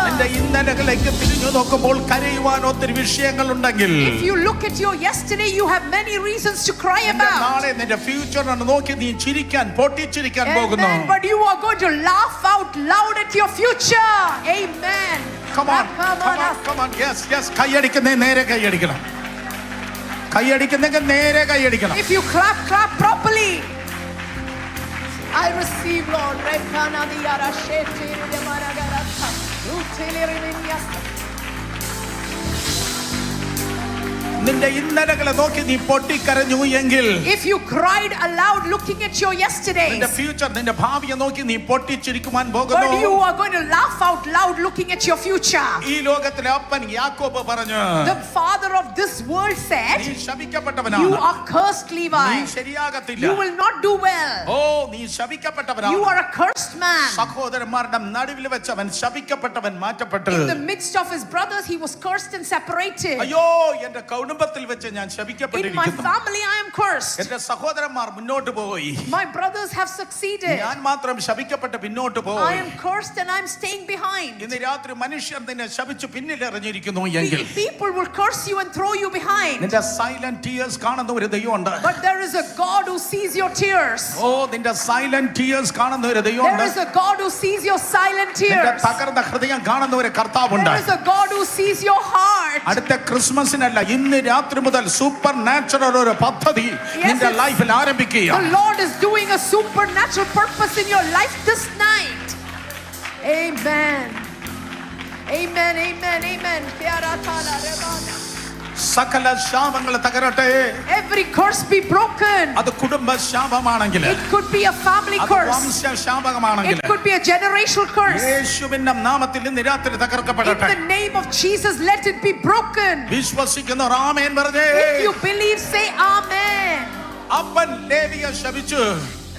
എന്റെ ഇന്നലകളിലേക്ക് തിരിഞ്ഞു നോക്കുമ്പോൾ കരയുവാൻ ഒത്തിരി വിഷയങ്ങൾ ഉണ്ടെങ്കിൽ If you look at your yesterday, you have many reasons to cry എന്റെ about. നാളെ നിന്റെ ഫ്യൂച്ചറിനെ നോക്കി നീ ചിരിക്കാൻ പൊട്ടിച്ചിരിക്കാൻ പോകുന്നു. Amen. But you are going to laugh out loud at your future. Amen. Come on, come on. Yes. കൈയടിക്കുന്നേ നേരെ കൈയടിക്കണം. കൈയടിക്കുന്നെങ്കിൽ നേരെ കൈയടിക്കണം. If you clap properly. I receive, Lord. Rekana diyara shete de maragarata. Utelere minyasa. നിന്റെ ഇന്നലകളെ നോക്കി നീ പൊട്ടിക്കരഞ്ഞു എങ്കിൽ If you cried aloud looking at your yesterdays, നിന്റെ future നിന്റെ ഭാവിയെ നോക്കി നീ പൊട്ടിച്ചിരിക്കുവാൻ പോകുന്നു. but you are going to laugh out loud looking at your future. ഈ ലോകത്തിലെ അപ്പൻ യാക്കോബ് പറഞ്ഞു, The father of this world said, നീ ശപിക്കപ്പെട്ടവനാണ്. you are cursed, നീ Levi. ശരിയാകത്തില്ല. You will not do well. ഓ നീ ശപിക്കപ്പെട്ടവനാണ്. You are a cursed man. സഹോദരന്മാരുടെ നടുവിൽ വെച്ചവൻ ശപിക്കപ്പെട്ടവൻ മാറ്റപ്പെട്ടു. In the midst of his brothers, he was cursed and separated. അയ്യോ എന്റെ കുടുംബത്തിൽ വെച്ച് ഞാൻ In my ശപിക്കപ്പെട്ടിരിക്കുന്നു. family, I am cursed. എന്റെ സഹോദരന്മാർ മുന്നോട്ട് പോയി, My brothers have succeeded. ഞാൻ മാത്രം ശപിക്കപ്പെട്ട് പിന്നോട്ട് I പോയി. am cursed and I am staying behind. ഇന്ന് രാത്രി മനുഷ്യർ നിന്നെ ശപിച്ച് പിന്നിലെറിഞ്ഞിരിക്കുന്നു എങ്കിൽ People will curse you and throw you behind. നിന്റെ സൈലന്റ് ടീയേഴ്സ് കാണുന്ന ഒരു ദൈവമുണ്ട്. But there is a God who sees your tears. ഓ നിന്റെ സൈലന്റ് ടീയേഴ്സ് കാണുന്ന ഒരു There ദൈവമുണ്ട്. is a God who sees your silent നിന്റെ tears. തകർന്ന ഹൃദയം കാണുന്ന ഒരു കർത്താവുണ്ട്. There is a God who sees your heart. അടുത്ത ക്രിസ്മസിനല്ല ഇന്ന് രാത്രി മുതൽ സൂപ്പർ നാച്ചുറൽ ഒരു പദ്ധതി നിന്റെ ലൈഫിൽ ആരംഭിക്കുക. The Lord is doing a supernatural purpose in your life this night. Amen. Amen. Amen. Amen. സകല ശാപങ്ങൾ തകരട്ടെ. Every curse be broken. അത് കുടുംബ ശാപമാണെങ്കിൽ, It could be a family അത് curse. വംശ ശാപമാണെങ്കിൽ, It could be a generational curse. യേശുവിന്റെ നാമത്തിൽ ഇന്ന് രാത്രി In തകർക്കപ്പെടട്ടെ. the name of Jesus, let it be broken. വിശ്വസിക്കുന്ന ആമേൻ പറഞ്ഞേ. If you believe, say amen. അപ്പൻ ലേവിയെ ശപിച്ചു.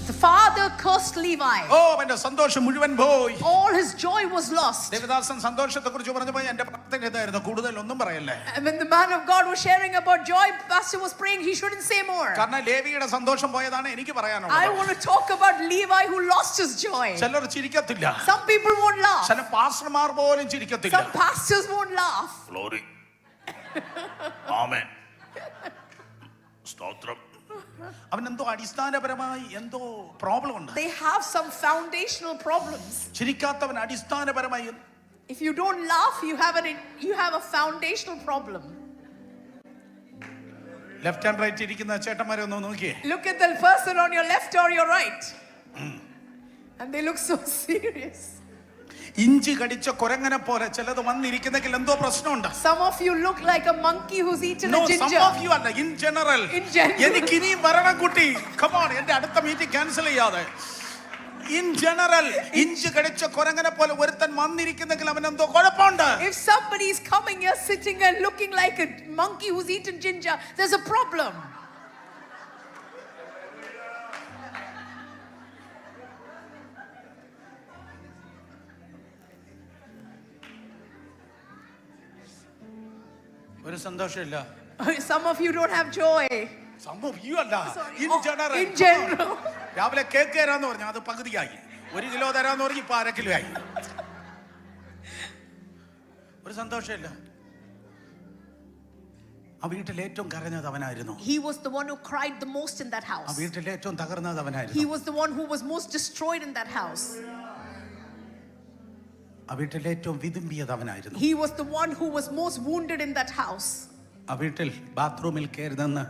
The father cursed Levi. ഓ അവന്റെ സന്തോഷം മുഴുവൻ പോയി. All his joy was lost. Devadasan സന്തോഷത്തെ കുറിച്ച് പറഞ്ഞപ്പോൾ എന്റെ പ്രാർത്ഥന ഇതായിരുന്നു, കൂടുതൽ ഒന്നും പറയല്ലേ. And when the man of God was sharing about joy, pastor was praying he shouldn't say more. കാരണം ലേവിയുടെ സന്തോഷം പോയതാണ് എനിക്ക് I പറയാനുള്ളത്. want to talk about Levi who lost his joy. ചിലർ ചിരിക്കത്തില്ല, Some people won't laugh. ചില പാസ്റ്റർമാർ പോലും ചിരിക്കത്തില്ല. Some pastors won't laugh. Glory. ആമേൻ. സ്തോത്രം. അവനെന്തോ അടിസ്ഥാനപരമായി എന്തോ പ്രോബ്ലം ഉണ്ട്. They have some foundational problems. ചിരിക്കാത്തവൻ അടിസ്ഥാനപരമായി If you don't laugh, you have a foundational problem. Left and right ഇരിക്കുന്ന ചേട്ടന്മാരെ ഒന്ന് നോക്കിയേ. Look at the person on your left or your right. And they look so serious. ഇഞ്ചി കടിച്ച കുരങ്ങനെ പോലെ ചിലത് വന്നിരിക്കുന്നെങ്കിൽ എന്തോ പ്രശ്നമുണ്ട്. Some of you look like a monkey who's eaten No, a ginger. some of you അല്ല, in general. എനിക്ക് ഇനിയും വരണം കുട്ടി. Come on, എന്റെ അടുത്ത മീറ്റിംഗ് ക്യാൻസൽ ചെയ്യാതെ. In general, ഇഞ്ചി കടിച്ച കുരങ്ങനെ പോലെ ഒരുത്തൻ വന്നിരിക്കുന്നെങ്കിൽ അവൻ എന്തോ കുഴപ്പമുണ്ട്. If somebody is coming here sitting and looking like a monkey who's eaten ginger, there's a problem. ഒരു സന്തോഷമില്ല. Some of you don't have joy. Some of you അല്ല, in Oh, general. in general. രാവിലെ cake തരാന്ന് പറഞ്ഞു, അത് പകുതിയായി. 1 kilo തരാന്ന് പറഞ്ഞു, ഇപ്പൊ 1/2 കിലോ ആയി. ഒരു സന്തോഷമില്ല. ആ വീട്ടിൽ ഏറ്റവും കരഞ്ഞത് അവനായിരുന്നു. He was the one who cried the most in that ആ house. വീട്ടിൽ ഏറ്റവും തകർന്നത് അവനായിരുന്നു. He was the one who was most destroyed in that house. ആ വീട്ടിൽ ഏറ്റവും വിതുമ്പിയത് അവനായിരുന്നു. He was the one who was most wounded in that house. ആ വീട്ടിൽ ബാത്റൂമിൽ കയറി നിന്ന്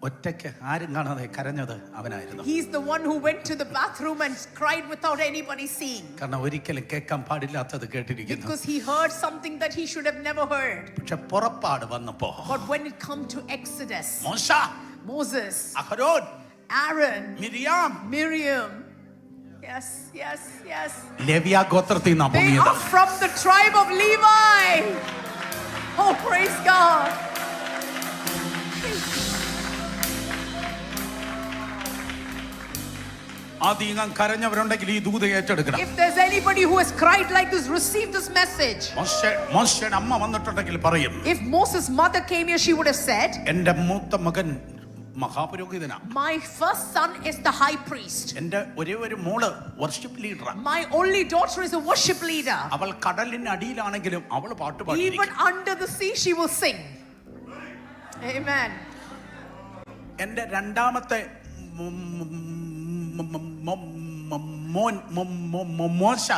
ഒറ്റയ്ക്ക് ആരും കാണാതെ കരഞ്ഞത് അവനായിരുന്നു. He's the one who went to the bathroom and cried without anybody seeing. കാരണം ഒരിക്കലും കേൾക്കാൻ പാടില്ലാത്തത് കേട്ടിരിക്കുന്നു. Because he heard something that he should have never heard. പക്ഷെ പുറപ്പാട് വന്നപ്പോ, But when it come to Exodus, മോശ, Moses, അഹരോൻ, Aaron, മിരിയാം, Miriam, yes, ലേവിയ ഗോത്രത്തിൽ നിന്നാ they പൊങ്ങിയത്. are from the tribe of Levi. Oh, praise God. അധികം കരഞ്ഞവരുണ്ടെങ്കിൽ ഈ ദൂത് ഏറ്റെടുക്കണം. If there's anybody who has cried like this, receive this message. മോശയുടെ അമ്മ വന്നിട്ടുണ്ടെങ്കിൽ പറയും. If Moses' mother came here, she would have said, എന്റെ മൂത്ത മകൻ മഹാപുരോഹിതനാ. my first son is the high priest. എന്റെ ഒരേ ഒരു മോള് worship ലീഡറാ. My only daughter is a worship leader. അവൾ കടലിന് അടിയിലാണെങ്കിലും അവൾ പാട്ട് പാടിയിരിക്കും. Even under the sea she will sing. Amen. എന്റെ രണ്ടാമത്തെ മോശ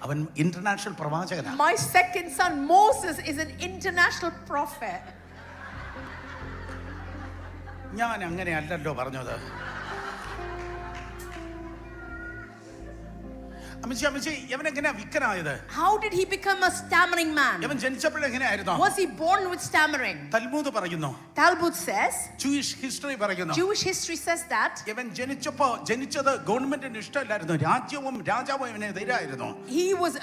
അവൻ ഇന്റർനാഷണൽ പ്രവാചകനാണ്. My second son Moses is an international prophet. ഞാൻ അങ്ങനെയല്ലല്ലോ പറഞ്ഞത്. ഇവനെങ്ങനെയാ വിക്കനായത്? How did he become a stammering man? ഇവൻ ജനിച്ചപ്പോൾ എങ്ങനെയായിരുന്നു? Was he born with stammering? തൽമൂദ് പറയുന്നു. Talmud says, Jewish history പറയുന്നു. Jewish history says that ഇവൻ ജനിച്ചത് ഗവൺമെന്റിന് ഇഷ്ടമല്ലായിരുന്നു. രാജാവും ഇവനെ എതിരായിരുന്നു. he was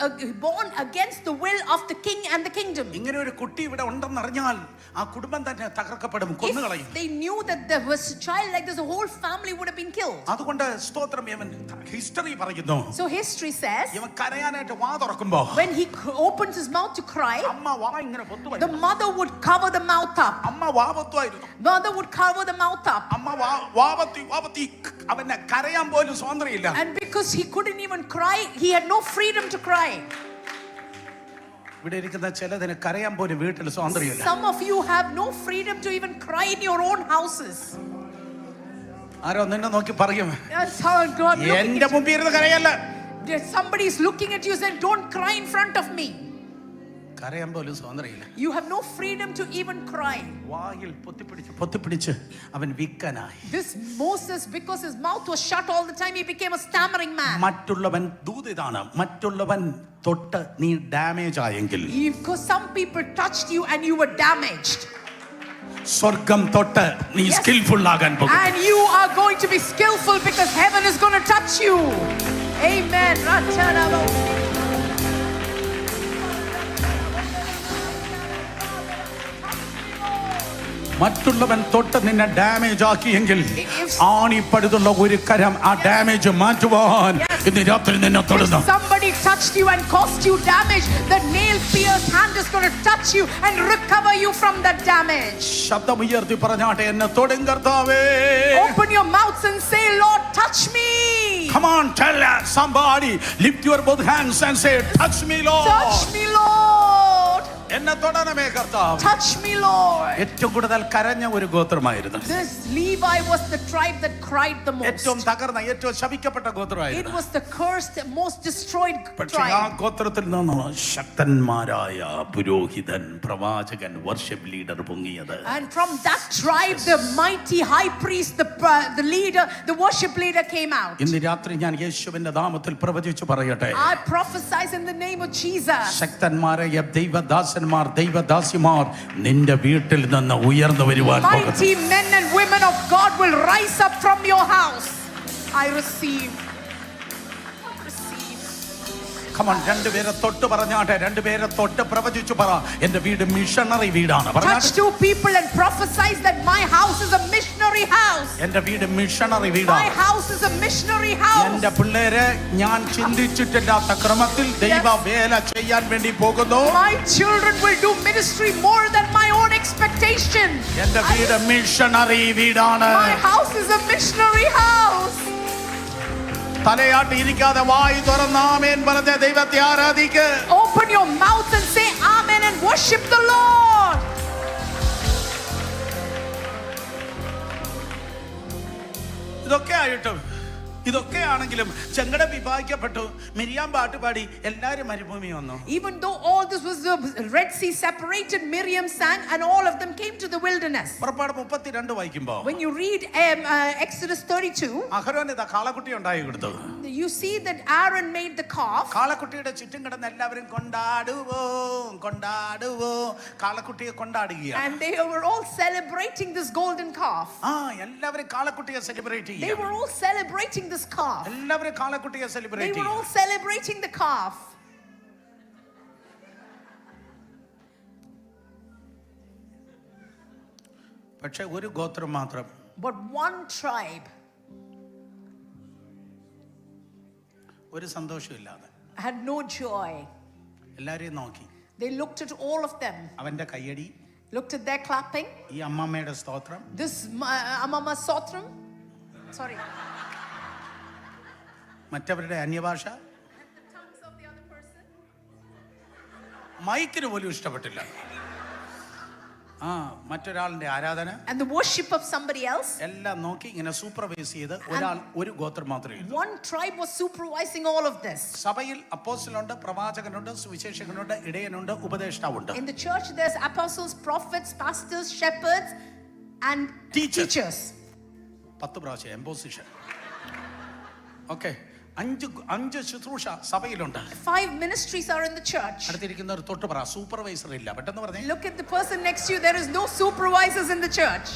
born against the will of the king and the kingdom. ഇങ്ങനെ ഒരു കുട്ടി ഇവിടെ ഉണ്ടെന്നറിഞ്ഞാൽ ആ കുടുംബം തന്നെ തകർക്കപ്പെടും, കൊന്നുകളയും. If they knew that there was a child like this, the whole family would have been killed. അതുകൊണ്ട് സ്തോത്രം ഇവൻ ഹിസ്റ്ററി പറയുന്നു. So history says, ഇവൻ കരയാനായിട്ട് വാ തുറക്കുമ്പോ when he opens his mouth to cry, അമ്മ വാ ഇങ്ങനെ പൊത്തുവരും. the mother would cover the mouth up. അമ്മ വാ പൊത്തുവായിരുന്നു. Mother would cover the mouth up. അമ്മ വാപത്തി അവനെ കരയാൻ പോലും സ്വാതന്ത്ര്യമില്ല. And because he couldn't even cry, he had no freedom to cry. ഇവിടെ ഇരിക്കുന്ന ചിലതിന് കരയാൻ പോലും വീട്ടിൽ സ്വാതന്ത്ര്യമില്ല. Some of you have no freedom to even cry in your own houses. ആരോ നിന്നെ നോക്കി പറയും, That's how God എന്റെ മുമ്പിൽ ഇരുന്ന് കരയല്ല. Somebody is looking at you and saying, don't cry in front of me. കരയാൻ പോലും സ്വാതന്ത്ര്യമില്ല. You have no freedom to even cry. വായിൽ പൊത്തിപ്പിടിച്ച് അവൻ വിക്കനായി. This Moses, because his mouth was shut all the time, he became a stammering man. മറ്റുള്ളവൻ ദൂതിതാണ്. മറ്റുള്ളവൻ തൊട്ട് നീ damage ആയെങ്കിൽ, Because some people touched you and you were damaged. സ്വർഗം തൊട്ട് നീ skilful ആകാൻ പോകും. And you are going to be skillful because heaven is going to touch you. Amen. മറ്റുള്ളവൻ തൊട്ട് നിന്നെ ഡാമേജ് ആക്കിയെങ്കിൽ ആണിപ്പടുത്തുള്ള ഒരു കരം ആ ഡാമേജ് മാറ്റുവാൻ ഇന്ന് രാത്രി നിന്നെ തൊടുന്നു. If somebody touched you and caused you damage, the nail-pierced hand is going to touch you and recover you from that damage. ശബ്ദമുയർത്തി പറഞ്ഞാട്ടെ, എന്നെ തൊടും കർത്താവേ. Open your mouths and say, Lord, touch me. Come on, tell somebody, lift your both hands and say, touch me, Lord. Touch me, Lord. എന്നെ തൊടണമേ കർത്താവേ. Touch me, Lord. ഏറ്റവും കൂടുതൽ കരഞ്ഞ ഒരു ഗോത്രമായിരുന്നു. This Levi was the tribe that cried the most. ഏറ്റവും തകർന്ന, ഏറ്റവും ശപിക്കപ്പെട്ട ഗോത്രമായിരുന്നു. It was the cursed, most destroyed പക്ഷേ ആ tribe. ഗോത്രത്തിൽ നിന്ന് ശക്തന്മാരായ പുരോഹിതൻ, പ്രവാചകൻ, വർഷിപ്പ് ലീഡർ പൊങ്ങിയത്. And from that tribe, the mighty high priest, the leader, the worship leader came out. ഇന്ന് രാത്രി ഞാൻ യേശുവിന്റെ നാമത്തിൽ പ്രവചിച്ചു പറയട്ടെ, I prophesy in the name of Jesus. ശക്തന്മാരായ ദൈവദാസന്മാർ, ദൈവദാസിമാർ നിന്റെ വീട്ടിൽ നിന്ന് ഉയർന്നു വരുവാൻ പോകുന്നു. Mighty men and women of God will rise up from your house. I receive. Come on, രണ്ടുപേരെ തൊട്ട് പറഞ്ഞാട്ടെ, രണ്ടുപേരെ തൊട്ട് പ്രവചിച്ചു പറ, എന്റെ വീട് മിഷണറി വീടാണ്. Touch two people and prophesy that my house is a missionary house. എന്റെ വീട് മിഷണറി വീടാണ്. My house is a missionary house. എന്റെ പിള്ളേരെ ഞാൻ ചിന്തിച്ചിട്ടില്ലാത്ത ക്രമത്തിൽ ദൈവ വേല ചെയ്യാൻ വേണ്ടി പോകുന്നു. My children will do ministry more than my own expectation. എന്റെ വീട് മിഷണറി വീടാണ്. My house is a missionary house. തലയാട്ടി ഇരിക്കാതെ വായി തുറന്ന് ആമേൻ പറഞ്ഞ ദൈവത്തെ ആരാധിക്ക്. Open your mouth and say amen and worship the Lord. ഇതൊക്കെയാണെങ്കിലും ചെങ്കട വിഭാഗിക്കപ്പെട്ടു, മിരിയാം പാട്ടുപാടി, എല്ലാരും മരുഭൂമി വന്നു. Even though all this was, the Red Sea separated, Miriam sang and all of them came to the wilderness. പുറപ്പാട് 32 വായിക്കുമ്പോൾ When you read Exodus 32, അഹരോന് കാളക്കുട്ടി ഉണ്ടായി കൊടുത്തു. you see that Aaron made the calf. കാളക്കുട്ടിയുടെ ചുറ്റും കിടന്ന് എല്ലാവരും കൊണ്ടാടുവോ കാളക്കുട്ടിയെ കൊണ്ടാടുകയാണ്. And they were all celebrating this golden calf. എല്ലാവരും കാളക്കുട്ടിയെ സെലിബ്രേറ്റ് They ചെയ്യുക. were all celebrating this calf. എല്ലാവരും കാളക്കുട്ടിയെ They സെലിബ്രേറ്റ് were all ചെയ്യുക. celebrating the calf. പക്ഷെ ഒരു ഗോത്രം മാത്രം, But one tribe, ഒരു സന്തോഷമില്ലാതെ had no joy. എല്ലാരെയും നോക്കി. They looked at all of them, അവന്റെ കയ്യടി, looked at their clapping, ഈ അമ്മമ്മയുടെ സ്തോത്രം, this Amama Sotram, sorry, മറ്റവരുടെ അന്യഭാഷ, and the tongues of the other person. മൈക്കിന് പോലും ഇഷ്ടപ്പെട്ടില്ല. മറ്റൊരാളിന്റെ ആരാധന And the worship of somebody else. എല്ലാം നോക്കി ഇങ്ങനെ സൂപ്പർവൈസ് ചെയ്ത് ഒരാൾ ഒരു ഗോത്രം മാത്രമേ ഉള്ളൂ. One tribe was supervising all of this. സഭയിൽ അപ്പോസ്തലനുണ്ട്, പ്രവാചകനുണ്ട്, സുവിശേഷകനുണ്ട്, ഇടയനുണ്ട്, ഉപദേഷ്ടാവുണ്ട്. In the church there's apostles, prophets, pastors, shepherds and teachers. 10 പ്രാവശ്യം എംപോസിഷൻ. ഓക്കെ, അഞ്ച് ശുശ്രൂഷ സഭയിലുണ്ട്. 5 ministries are in the church. അടുത്തിരിക്കുന്നവർ തൊട്ട് പറ, സൂപ്പർവൈസർ ഇല്ല. പെട്ടെന്ന് പറഞ്ഞേ. Look at the person next to you. There is no supervisors in the church.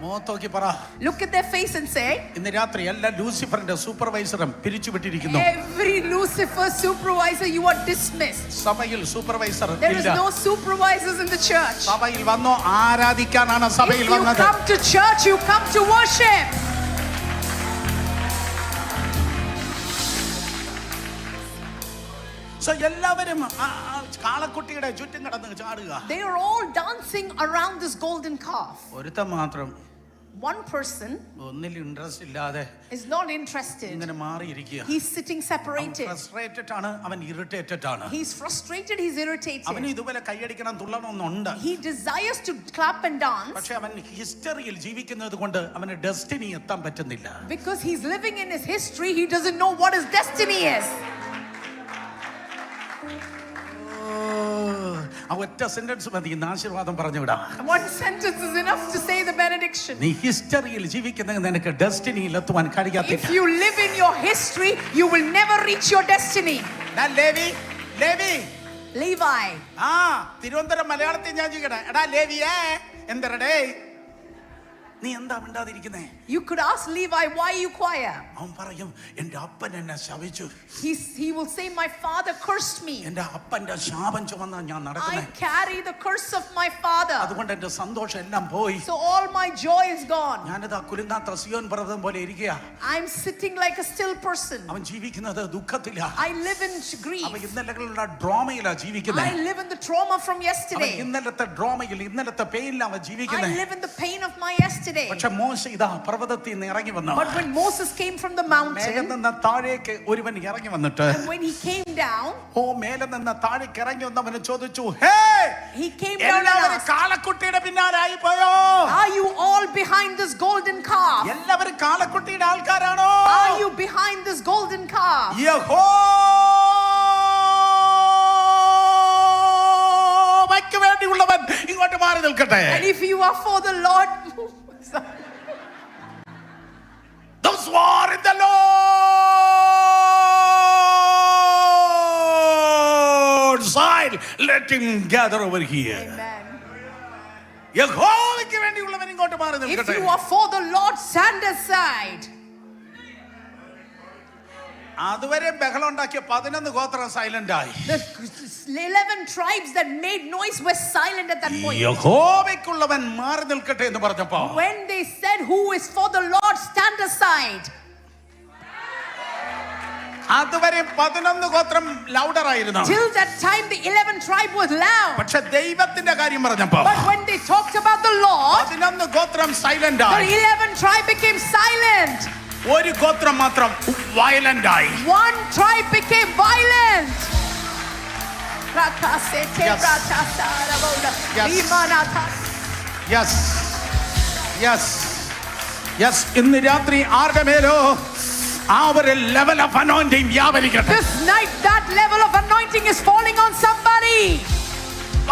മുഖത്തോക്കി പറ. Look at their face and say, ഇന്ന് രാത്രി എല്ലാ ലൂസിഫറിന്റെ സൂപ്പർവൈസറും പിരിച്ചുവിട്ടിരിക്കുന്നു. every Lucifer supervisor, you are dismissed. സഭയിൽ സൂപ്പർവൈസർ There is ഇല്ല. no supervisors in the church. സഭയിൽ വന്നോ ആരാധിക്കാനാണ് If സഭയിൽ you വന്നത്. come to church, you come to worship. എല്ലാവരും കാളക്കുട്ടിയുടെ ചുറ്റും കിടന്ന് ചാടുക. They are all dancing around this golden calf. ഒരുത്തൻ മാത്രം One person ഒന്നിൽ ഇൻട്രസ്റ്റ് ഇല്ലാതെ is not interested. ഇങ്ങനെ മാറിയിരിക്കുക. He's sitting separated. ഫ്രസ്ട്രേറ്റഡ് ആണ്, അവൻ ഇറിറ്റേറ്റഡ് ആണ്. He's frustrated, he's irritated. അവന് ഇതുപോലെ കൈയടിക്കണം തുള്ളണമെന്നുണ്ട്. He desires to clap and dance. പക്ഷെ അവൻ ഹിസ്റ്ററിയിൽ ജീവിക്കുന്നത് കൊണ്ട് അവന് ഡെസ്റ്റിനി എത്താൻ പറ്റുന്നില്ല. Because he's living in his history, he doesn't know what his destiny is. ഒറ്റ സെന്റൻസ് മതി ഇന്ന് ആശീർവാദം പറഞ്ഞു വിടാം. One sentence is enough to say the benediction. നീ ഹിസ്റ്ററിയിൽ ജീവിക്കുന്ന നിനക്ക് ഡെസ്റ്റിനിയിൽ എത്തുവാൻ കഴിയാത്തില്ല. If you live in your history, you will never reach your destiny. Levi Levi. Thiruvananthapuram മലയാളത്തിൽ ഞാൻ ചെയ്യണേ. എടാ ലേവിയേ എന്തരടേ നീ എന്താ മിണ്ടാതിരിക്കുന്നേ? You could ask Levi, why are you quiet? അവൻ പറയും എന്റെ അപ്പൻ എന്നെ ശപിച്ചു. He will say, my father cursed me. എന്റെ അപ്പന്റെ ശാപം ചുമന്നാ ഞാൻ നടക്കുന്നേ. I carry the curse of my father. അതുകൊണ്ട് എന്റെ സന്തോഷം എല്ലാം പോയി. So all my joy is gone. ഞാനിതാ കുലുങ്ങാത്ത സിയോൻ പർവ്വതം പോലെ ഇരിക്കുക. I'm sitting like a still person. അവൻ ജീവിക്കുന്നത് ദുഃഖത്തിലാ. I live in grief. അവൻ ഇന്നലെകളുടെ ഡ്രാമയിലാ ജീവിക്കുന്നത്. I live in the trauma from അവൻ yesterday. ഇന്നലത്തെ ഡ്രാമയിൽ ഇന്നലത്തെ പെയിനിലാണ് അവൻ I ജീവിക്കുന്നത്. live in the pain of my yesterday. പക്ഷെ മോശ ഇതാ പർവ്വതത്തിൽ നിന്ന് ഇറങ്ങി വന്നു. But when Moses came from the mountain, മേഘം നിന്ന് താഴേക്ക് ഒരുവൻ ഇറങ്ങി വന്നിട്ട് and when he came down, മേലെ നിന്ന് താഴേക്ക് ഇറങ്ങി വന്നവന് ചോദിച്ചു, ഹേ, he came down and എല്ലാവരും asked, കാളക്കുട്ടിയുടെ പിന്നാലായി പോയോ? are you all behind this golden calf? എല്ലാവരും കാളക്കുട്ടിയുടെ ആൾക്കാരാണോ? Are you behind this golden calf? യഹോവയ്ക്ക് വേണ്ടിയുള്ളവൻ ഇങ്ങോട്ട് മാറി നിൽക്കട്ടെ. And if you are for the Lord, those who are in the Lord's side, let him gather over here. amen. യഹോവയ്ക്ക് വേണ്ടിയുള്ളവൻ ഇങ്ങോട്ട് മാറി If നിൽക്കട്ടെ. you are for the Lord, stand aside. അതുവരെ ബഹളം ഉണ്ടാക്കിയ 11 ഗോത്രം സൈലന്റ് ആയി. The 11 tribes that made noise were silent at that point. യഹോവയ്ക്കുള്ളവൻ മാറി നിൽക്കട്ടെ എന്ന് പറഞ്ഞപ്പോ When they said, who is for the Lord, stand aside. അതുവരെ 11 ഗോത്രം ലൗഡർ ആയിരുന്നു. Till that time the 11 tribe was loud. പക്ഷെ ദൈവത്തിന്റെ കാര്യം പറഞ്ഞപ്പോ But when they talked about the Lord, 11 ഗോത്രം സൈലന്റ് the ആയി. 11 tribe became silent. ഒരു ഗോത്രം മാത്രം വയലന്റ് ആയി. One tribe became violent. Yes. ഇന്ന് രാത്രി ആരുടെ മേലോ ആ ഒരു ലെവൽ ഓഫ് അനോയിന്റിംഗ് വ്യാപരിക്കട്ടെ. This night that level of anointing is falling on somebody.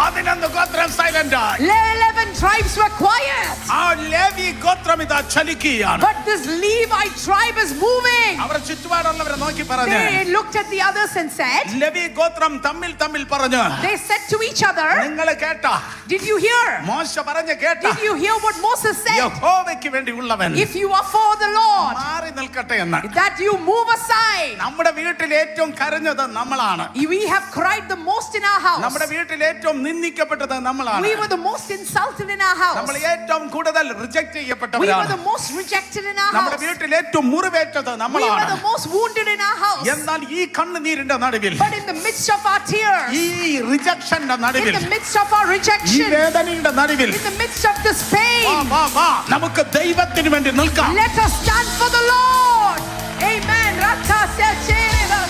11 ഗോത്രം സൈലന്റ് ആയി. 11 tribes were quiet. ആ ലേവി ഗോത്രം ഇതാ ചലിക്കുകയാണ്. But this Levi tribe is moving. അവർ ചുറ്റുപാടുള്ളവരെ നോക്കി പറഞ്ഞു. They looked at the others and said, Levi ഗോത്രം തമ്മിൽ പറഞ്ഞു. they said to each other, നിങ്ങൾ കേട്ടാ? did you hear? മോശ പറഞ്ഞു കേട്ടാ? Did you hear what Moses said? യഹോവയ്ക്ക് വേണ്ടിയുള്ളവൻ If you are for the Lord, മാറി നിൽക്കട്ടെ എന്ന്. that you move aside. നമ്മുടെ വീട്ടിൽ ഏറ്റവും കരഞ്ഞത് നമ്മളാണ്. We have cried the most in our house. നമ്മുടെ വീട്ടിൽ ഏറ്റവും നിന്ദിക്കപ്പെട്ടത് നമ്മളാണ്. We were the most insulted in our house. നമ്മൾ ഏറ്റവും കൂടുതൽ reject We were ചെയ്യപ്പെട്ടവരാണ്. the most rejected in our നമ്മുടെ house. വീട്ടിൽ ഏറ്റവും മുറിവേറ്റത് We were നമ്മളാണ്. the most wounded in our house. എന്നാൽ ഈ കണ്ണുനീരിന്റെ നടുവിൽ, But in the midst of our tears, ഈ റിജക്ഷന്റെ in നടുവിൽ, the midst of our ഈ rejection, വേദനയുടെ നടുവിൽ in the midst of this pain, നമുക്ക് ദൈവത്തിന് വേണ്ടി നിൽക്കാം. let us stand for the Lord. Amen. Rata sechera.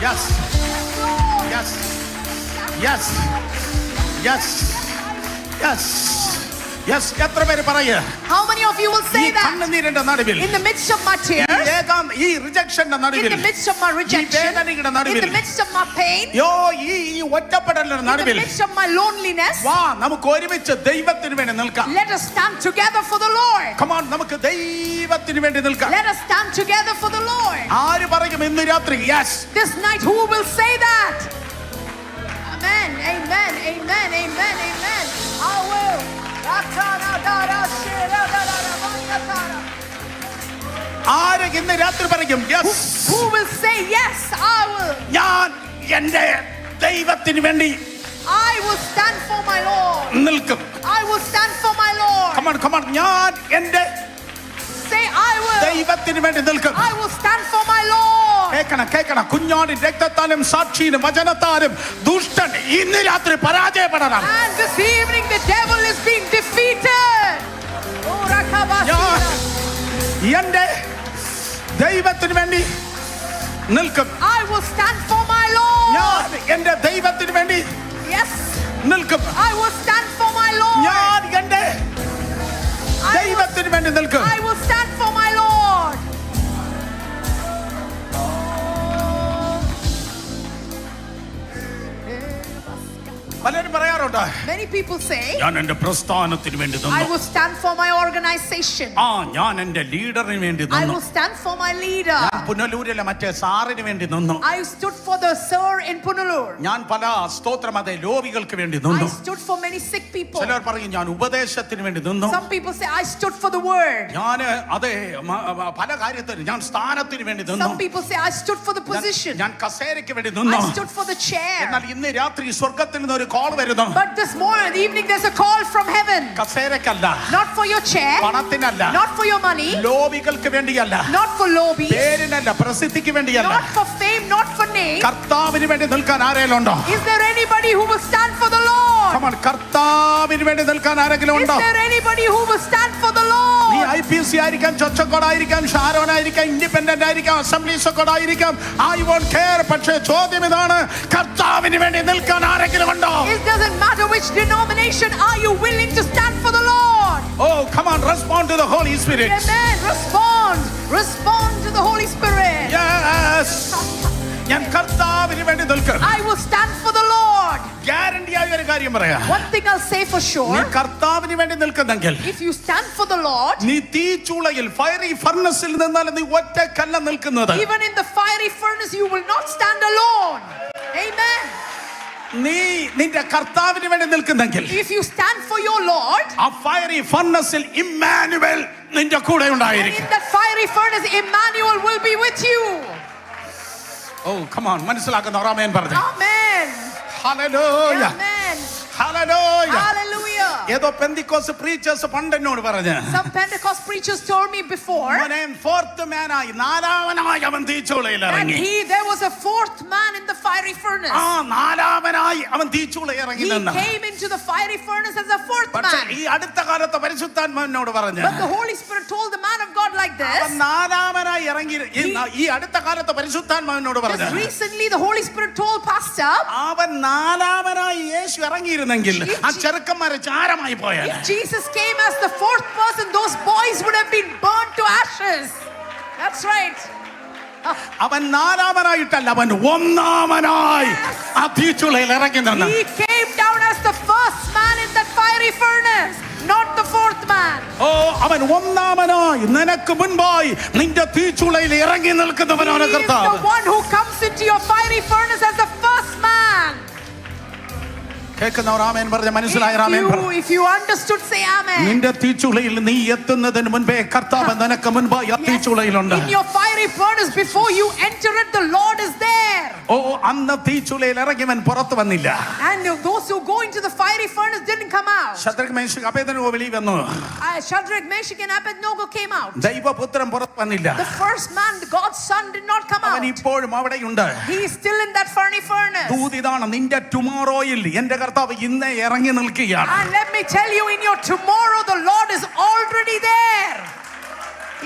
Yes, yes, yes, yes, yes, yes. എത്ര പേര് പറയേ How many of you will ഈ say that? കണ്ണുനീരിന്റെ നടുവിൽ, In the midst of my tears, ഈ റിജക്ഷന്റെ in നടുവിൽ, the midst of my rejection, വേദനയുടെ in നടുവിൽ, the midst of my pain, ഈ ഒറ്റപ്പെടലിന്റെ in the നടുവിൽ midst of my loneliness, നമുക്ക് ഒരുമിച്ച് ദൈവത്തിന് വേണ്ടി നിൽക്കാം. let us stand together for the Lord. Come on, നമുക്ക് ദൈവത്തിന് വേണ്ടി നിൽക്കാം. Let us stand together for the Lord. ആര് പറയും ഇന്ന് രാത്രി yes? This night, who will say that? Amen, amen, amen, amen, amen. I will. ആര് ഇന്ന് രാത്രി പറയും yes? Who will say yes? I will. ഞാൻ എൻ്റെ ദൈവത്തിന് വേണ്ടി I will stand for my Lord. നിൽക്കും. I will stand for my Lord. Come on, ഞാൻ എൻ്റെ Say I will. ദൈവത്തിന് വേണ്ടി നിൽക്കും. I will stand for my Lord. കേൾക്കണം. കുഞ്ഞാടി രക്തത്താലും സാക്ഷിയിലും വചനത്താലും ദുഷ്ടൻ ഇന്ന് രാത്രി പരാജയപ്പെടണം. And this evening the devil is being defeated. Oh, ഞാൻ എൻ്റെ ദൈവത്തിന് വേണ്ടി നിൽക്കും. I will stand for my Lord. ഞാൻ എൻ്റെ ദൈവത്തിന് വേണ്ടി Yes. നിൽക്കും. I will stand for my Lord. ഞാൻ എൻ്റെ ദൈവത്തിന് വേണ്ടി നിൽക്കും. I will stand for my Lord. പലരും പറയാറുണ്ട് Many people say, ഞാൻ എൻ്റെ പ്രസ്ഥാനത്തിന് വേണ്ടി I നിന്നു. will stand for my organization. ഞാൻ എൻ്റെ ലീഡറിന് വേണ്ടി I നിന്നു. will stand for my leader. ഞാൻ പുനലൂരിലെ മറ്റേ സാറിന് വേണ്ടി നിന്നു. I stood for the sir in Punalur. ഞാൻ പല സ്തോത്രം അതെ ലോവികൾക്ക് വേണ്ടി I നിന്നു. stood for many sick people. ചിലർ പറയും ഞാൻ ഉപദേശത്തിന് വേണ്ടി നിന്നു. Some people say I stood for the word. ഞാൻ അതെ പല കാര്യത്തിനും ഞാൻ സ്ഥാനത്തിന് വേണ്ടി നിന്നു. Some people say I stood for the position. ഞാൻ കസേരയ്ക്ക് വേണ്ടി നിന്നു. I stood for the chair. എന്നാൽ ഇന്ന് രാത്രി സ്വർഗ്ഗത്തിൽ നിന്ന് ഒരു കോൾ വരുന്നു. But this morning, evening, there's a call from heaven. കസേരക്കല്ല, Not for your chair, പണത്തിനല്ല, not for your money, ലോബികൾക്ക് വേണ്ടിയല്ല, not for lobbies, പേരിനല്ല, പ്രസിദ്ധിക്ക് വേണ്ടിയല്ല, not for fame, not for name. കർത്താവിന് വേണ്ടി നിൽക്കാൻ ആരെങ്കിലും ഉണ്ടോ? Is there anybody who will stand for the Lord? Come on, കർത്താവിന് വേണ്ടി നിൽക്കാൻ ആരെങ്കിലും Is ഉണ്ടോ? there anybody who will stand for the നീ Lord? IPC ആയിരിക്കാം, ചൊച്ചക്കോടായിരിക്കാം, ഷാരോനായിരിക്കാം, ഇൻഡിപെൻഡന്റ് ആയിരിക്കാം, അസംബ്ലീസ് ആയിരിക്കാം, ഐ വോണ്ട് കെയർ. പക്ഷേ ചോദ്യം ഇതാണ്, കർത്താവിന് വേണ്ടി നിൽക്കാൻ ആരെങ്കിലും ഉണ്ടോ? It doesn't matter which denomination, are you willing to stand for the Lord? Oh, come on, respond to the Holy Spirit. Amen. Respond to the Holy Spirit. Yes. ഞാൻ കർത്താവിന് വേണ്ടി നിൽക്കും. I will stand for the Lord. Guarantee ആയ ഒരു കാര്യം പറയാം. One thing I'll say for നീ sure, കർത്താവിന് വേണ്ടി നിൽക്കുന്നെങ്കിൽ, if you stand for the Lord, നീ തീച്ചൂളയിൽ ഫയറി ഫർണസിൽ നിന്നാലും നീ ഒറ്റക്കല്ല നിൽക്കുന്നത്. even in the fiery furnace, you will not stand alone. Amen. നീ നിന്റെ കർത്താവിന് വേണ്ടി നിൽക്കുന്നെങ്കിൽ, If you stand for your Lord, ആ ഫയറി ഫർണസിൽ ഇമ്മാനുവൽ നിന്റെ കൂടെ and ഉണ്ടായിരിക്കും. in that fiery furnace, Emmanuel will be with you. Oh come on, മനസ്സിലാക്കുന്നവർ ആമേൻ പറഞ്ഞു. Amen. ഹല്ലേലൂയ, Amen. ഹല്ലേലൂയ. Hallelujah. ഏതോ പെന്തിക്കോസ് പ്രീച്ചേഴ്സ് പണ്ട് എന്നോട് പറഞ്ഞു, Some Pentecost preachers told me before fourth മാനായി, നാലാമനായി അവൻ തീച്ചൂളയിൽ that ഇറങ്ങി. there was a fourth man in the fiery furnace. നാലാമനായി അവൻ തീച്ചൂള ഇറങ്ങി He നിന്ന്. came into the fiery furnace as a fourth പക്ഷേ man. ഈ അടുത്ത കാലത്ത് പരിശുദ്ധാത്മാവിനോട് പറഞ്ഞു, But the Holy Spirit told the man of God like അവൻ this. നാലാമനായി ഇറങ്ങി. ഈ അടുത്ത കാലത്ത് പരിശുദ്ധാത്മാവിനോട് പറഞ്ഞു, Just recently the Holy Spirit told Pastor, അവൻ നാലാമനായി യേശു ഇറങ്ങിയിരുന്നെങ്കിൽ ആ ചെറുക്കന്മാരെ ചാരമായി പോയാൽ. if Jesus came as the fourth person, those boys would have been burned to ashes. That's right. അവൻ നാലാമനായിട്ടല്ല, അവൻ ഒന്നാമനായി ആ തീച്ചുളയിൽ ഇറങ്ങി നിന്ന്. He came down as the first man in that fiery furnace, not the fourth man. അവൻ ഒന്നാമനായി നിനക്ക് മുൻപായി നിന്റെ തീച്ചുളയിൽ ഇറങ്ങി നിൽക്കുന്നവനാണ് He is കർത്താവ്. the one who comes into your fiery furnace as the first man. കേൾക്കുന്നവർ ആമേൻ പറഞ്ഞ മനസ്സിലായ ആമേൻ പറ. If you understood, say amen. നിന്റെ തീച്ചുളയിൽ നീ എത്തുന്നതിന് മുൻപേ കർത്താവ് നിനക്ക് മുൻപായി ആ തീച്ചുളയിലുണ്ട്. In your fiery furnace, before you enter it, the Lord is there. ഓ അന്ന് തീച്ചുളയിൽ ഇറങ്ങിയവൻ പുറത്തു വന്നില്ല. And those who go into the fiery furnace didn't come out. Shadrach Meshach Abednego വെളിയിൽ വന്നു. Shadrach, Meshach and Abednego came out. ദൈവപുത്രൻ പുറത്തു വന്നില്ല. The first man, God's son, did not come അവൻ out. ഇപ്പോഴും അവിടെയുണ്ട്. He is still in that fiery furnace. ദൂതിതാണ് നിന്റെ ടുമോറോയിൽ എന്റെ കർത്താവ് ഇന്നേ ഇറങ്ങി നിൽക്കുകയാണ്. And let me tell you, in your tomorrow, the Lord is already there.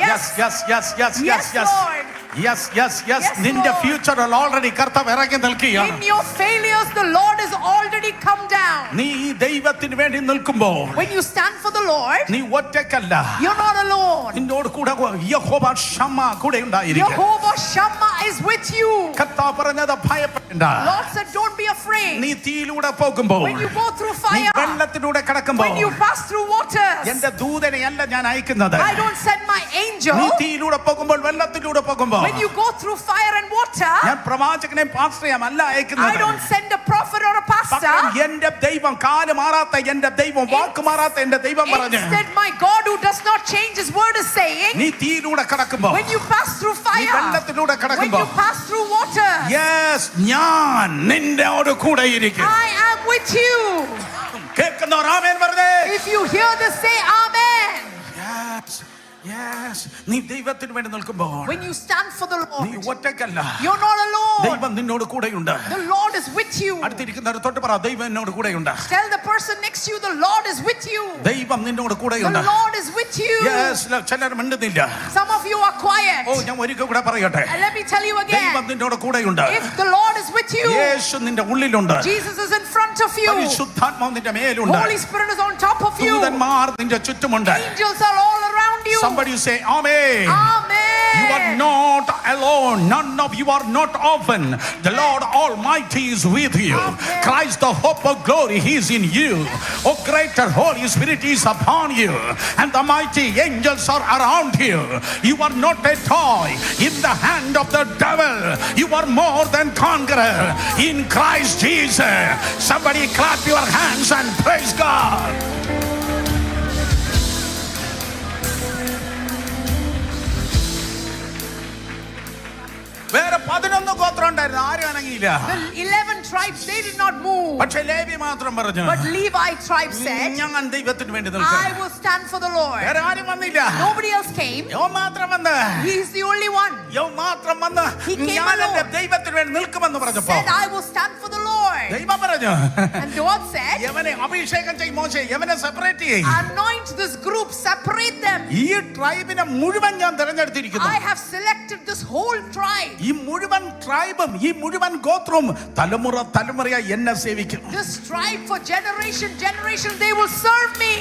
Yes, yes, yes, yes, yes, yes. Lord. Yes, yes, yes. Yes, നിന്റെ Lord. ഫ്യൂച്ചറിൽ already കർത്താവ് ഇറങ്ങി നിൽക്കുകയാണ്. In your failures, the Lord has already come down. നീ ഈ ദൈവത്തിന് വേണ്ടി നിൽക്കുമ്പോൾ When you stand for the Lord, നീ ഒറ്റയ്ക്കല്ല. you're not alone. നിന്നോട് കൂടെ യഹോവ ഷമ്മ കൂടെ ഉണ്ടായിരിക്കും. Jehovah Shammah is with you. കർത്താവ് പറഞ്ഞത് ഭയപ്പെടേണ്ട. Lord said, don't be afraid. നീ തീയിലൂടെ പോകുമ്പോൾ, When you go through നീ fire, വെള്ളത്തിലൂടെ കടക്കുമ്പോൾ, when you pass through waters, എന്റെ ദൂതനെ അല്ല ഞാൻ അയക്കുന്നത്. I don't send my angel. നീ തീയിലൂടെ പോകുമ്പോൾ, വെള്ളത്തിലൂടെ പോകുമ്പോൾ, When you go through fire and water, ഞാൻ പ്രവാചകനെയും പാസ്റ്ററെയും അല്ല I അയക്കുന്നത്. don't send a prophet or a pastor. പകരം എന്റെ ദൈവം കാല് മാറാത്ത എന്റെ ദൈവം വാക്ക് മാറാത്ത എന്റെ ദൈവം പറഞ്ഞു. Instead, my God who does not change his word is saying, നീ തീയിലൂടെ കടക്കുമ്പോൾ, when you pass through നീ fire, വെള്ളത്തിലൂടെ when കടക്കുമ്പോൾ, you pass through water, yes ഞാൻ നിന്നോട് കൂടെ ഇരിക്കും. I am with you. കേൾക്കുന്നവർ ആമേൻ പറഞ്ഞേ. If you hear this, say amen. Yes, yes. നീ ദൈവത്തിന് വേണ്ടി നിൽക്കുമ്പോൾ When you stand for the നീ Lord, ഒറ്റയ്ക്കല്ല. you're not alone. ദൈവം നിന്നോട് കൂടെയുണ്ട്. The Lord is with you. അടുത്തിരിക്കുന്നവർ തൊട്ട് പറ ദൈവം എന്നോട് കൂടെയുണ്ട്. Tell the person next to you, the Lord is with you. ദൈവം നിന്നോട് The കൂടെയുണ്ട്. Lord is with you. Yes ചിലർ മിണ്ടുന്നില്ല. Some of you are quiet. ഓ ഞാൻ ഒരിക്കൽ കൂടെ പറയട്ടെ. And let me tell you ദൈവം again, നിന്നോട് കൂടെയുണ്ട്. if the Lord is with you, യേശു നിന്റെ ഉള്ളിലുണ്ട്. Jesus is in front of you. പരിശുദ്ധാത്മാവ് നിന്റെ മേലുണ്ട്. Holy Spirit is on top of you. ദൂതന്മാർ നിന്റെ ചുറ്റുമുണ്ട്. Angels are all around you. Somebody say amen. Amen. You are not alone. None of you are not orphan. The Lord Almighty is with you. Amen. Christ the hope of glory, He is in you. Oh, greater Holy Spirit is upon you. And the mighty angels are around you. You are not a toy in the hand of the devil. You are more than conqueror in Christ Jesus. Somebody clap your hands and praise God. വേറെ 11 ഗോത്രം ഉണ്ടായിരുന്നു, ആരും അനങ്ങിയില്ല. The 11 tribes, they did not move. പക്ഷേ ലേവി മാത്രം പറഞ്ഞു, But Levi tribe said, ഞാൻ ദൈവത്തിന് വേണ്ടി I നിൽക്കാം. will stand for the Lord. വേറെ ആരും വന്നില്ല. Nobody else came. യോ മാത്രം വന്ന്, He is the only one. യോ മാത്രം വന്ന് He came ഞാൻ alone. എന്റെ ദൈവത്തിന് വേണ്ടി നിൽക്കുമെന്ന് പറഞ്ഞപ്പോ Said, I will stand for the Lord. ദൈവം പറഞ്ഞു, And God said, യവനെ അഭിഷേകം ചെയ്യും, മോശെ യവനെ സെപ്പറേറ്റ് ചെയ്യും. anoint this group, separate them. ഈ ട്രൈബിനെ മുഴുവൻ ഞാൻ തിരഞ്ഞെടുത്തിരിക്കുന്നു. I have selected this whole tribe. ഈ മുഴുവൻ ട്രൈബും ഈ മുഴുവൻ ഗോത്രവും തലമുറ തലമുറയായി എന്നെ സേവിക്കും. This tribe for generation, they will serve me.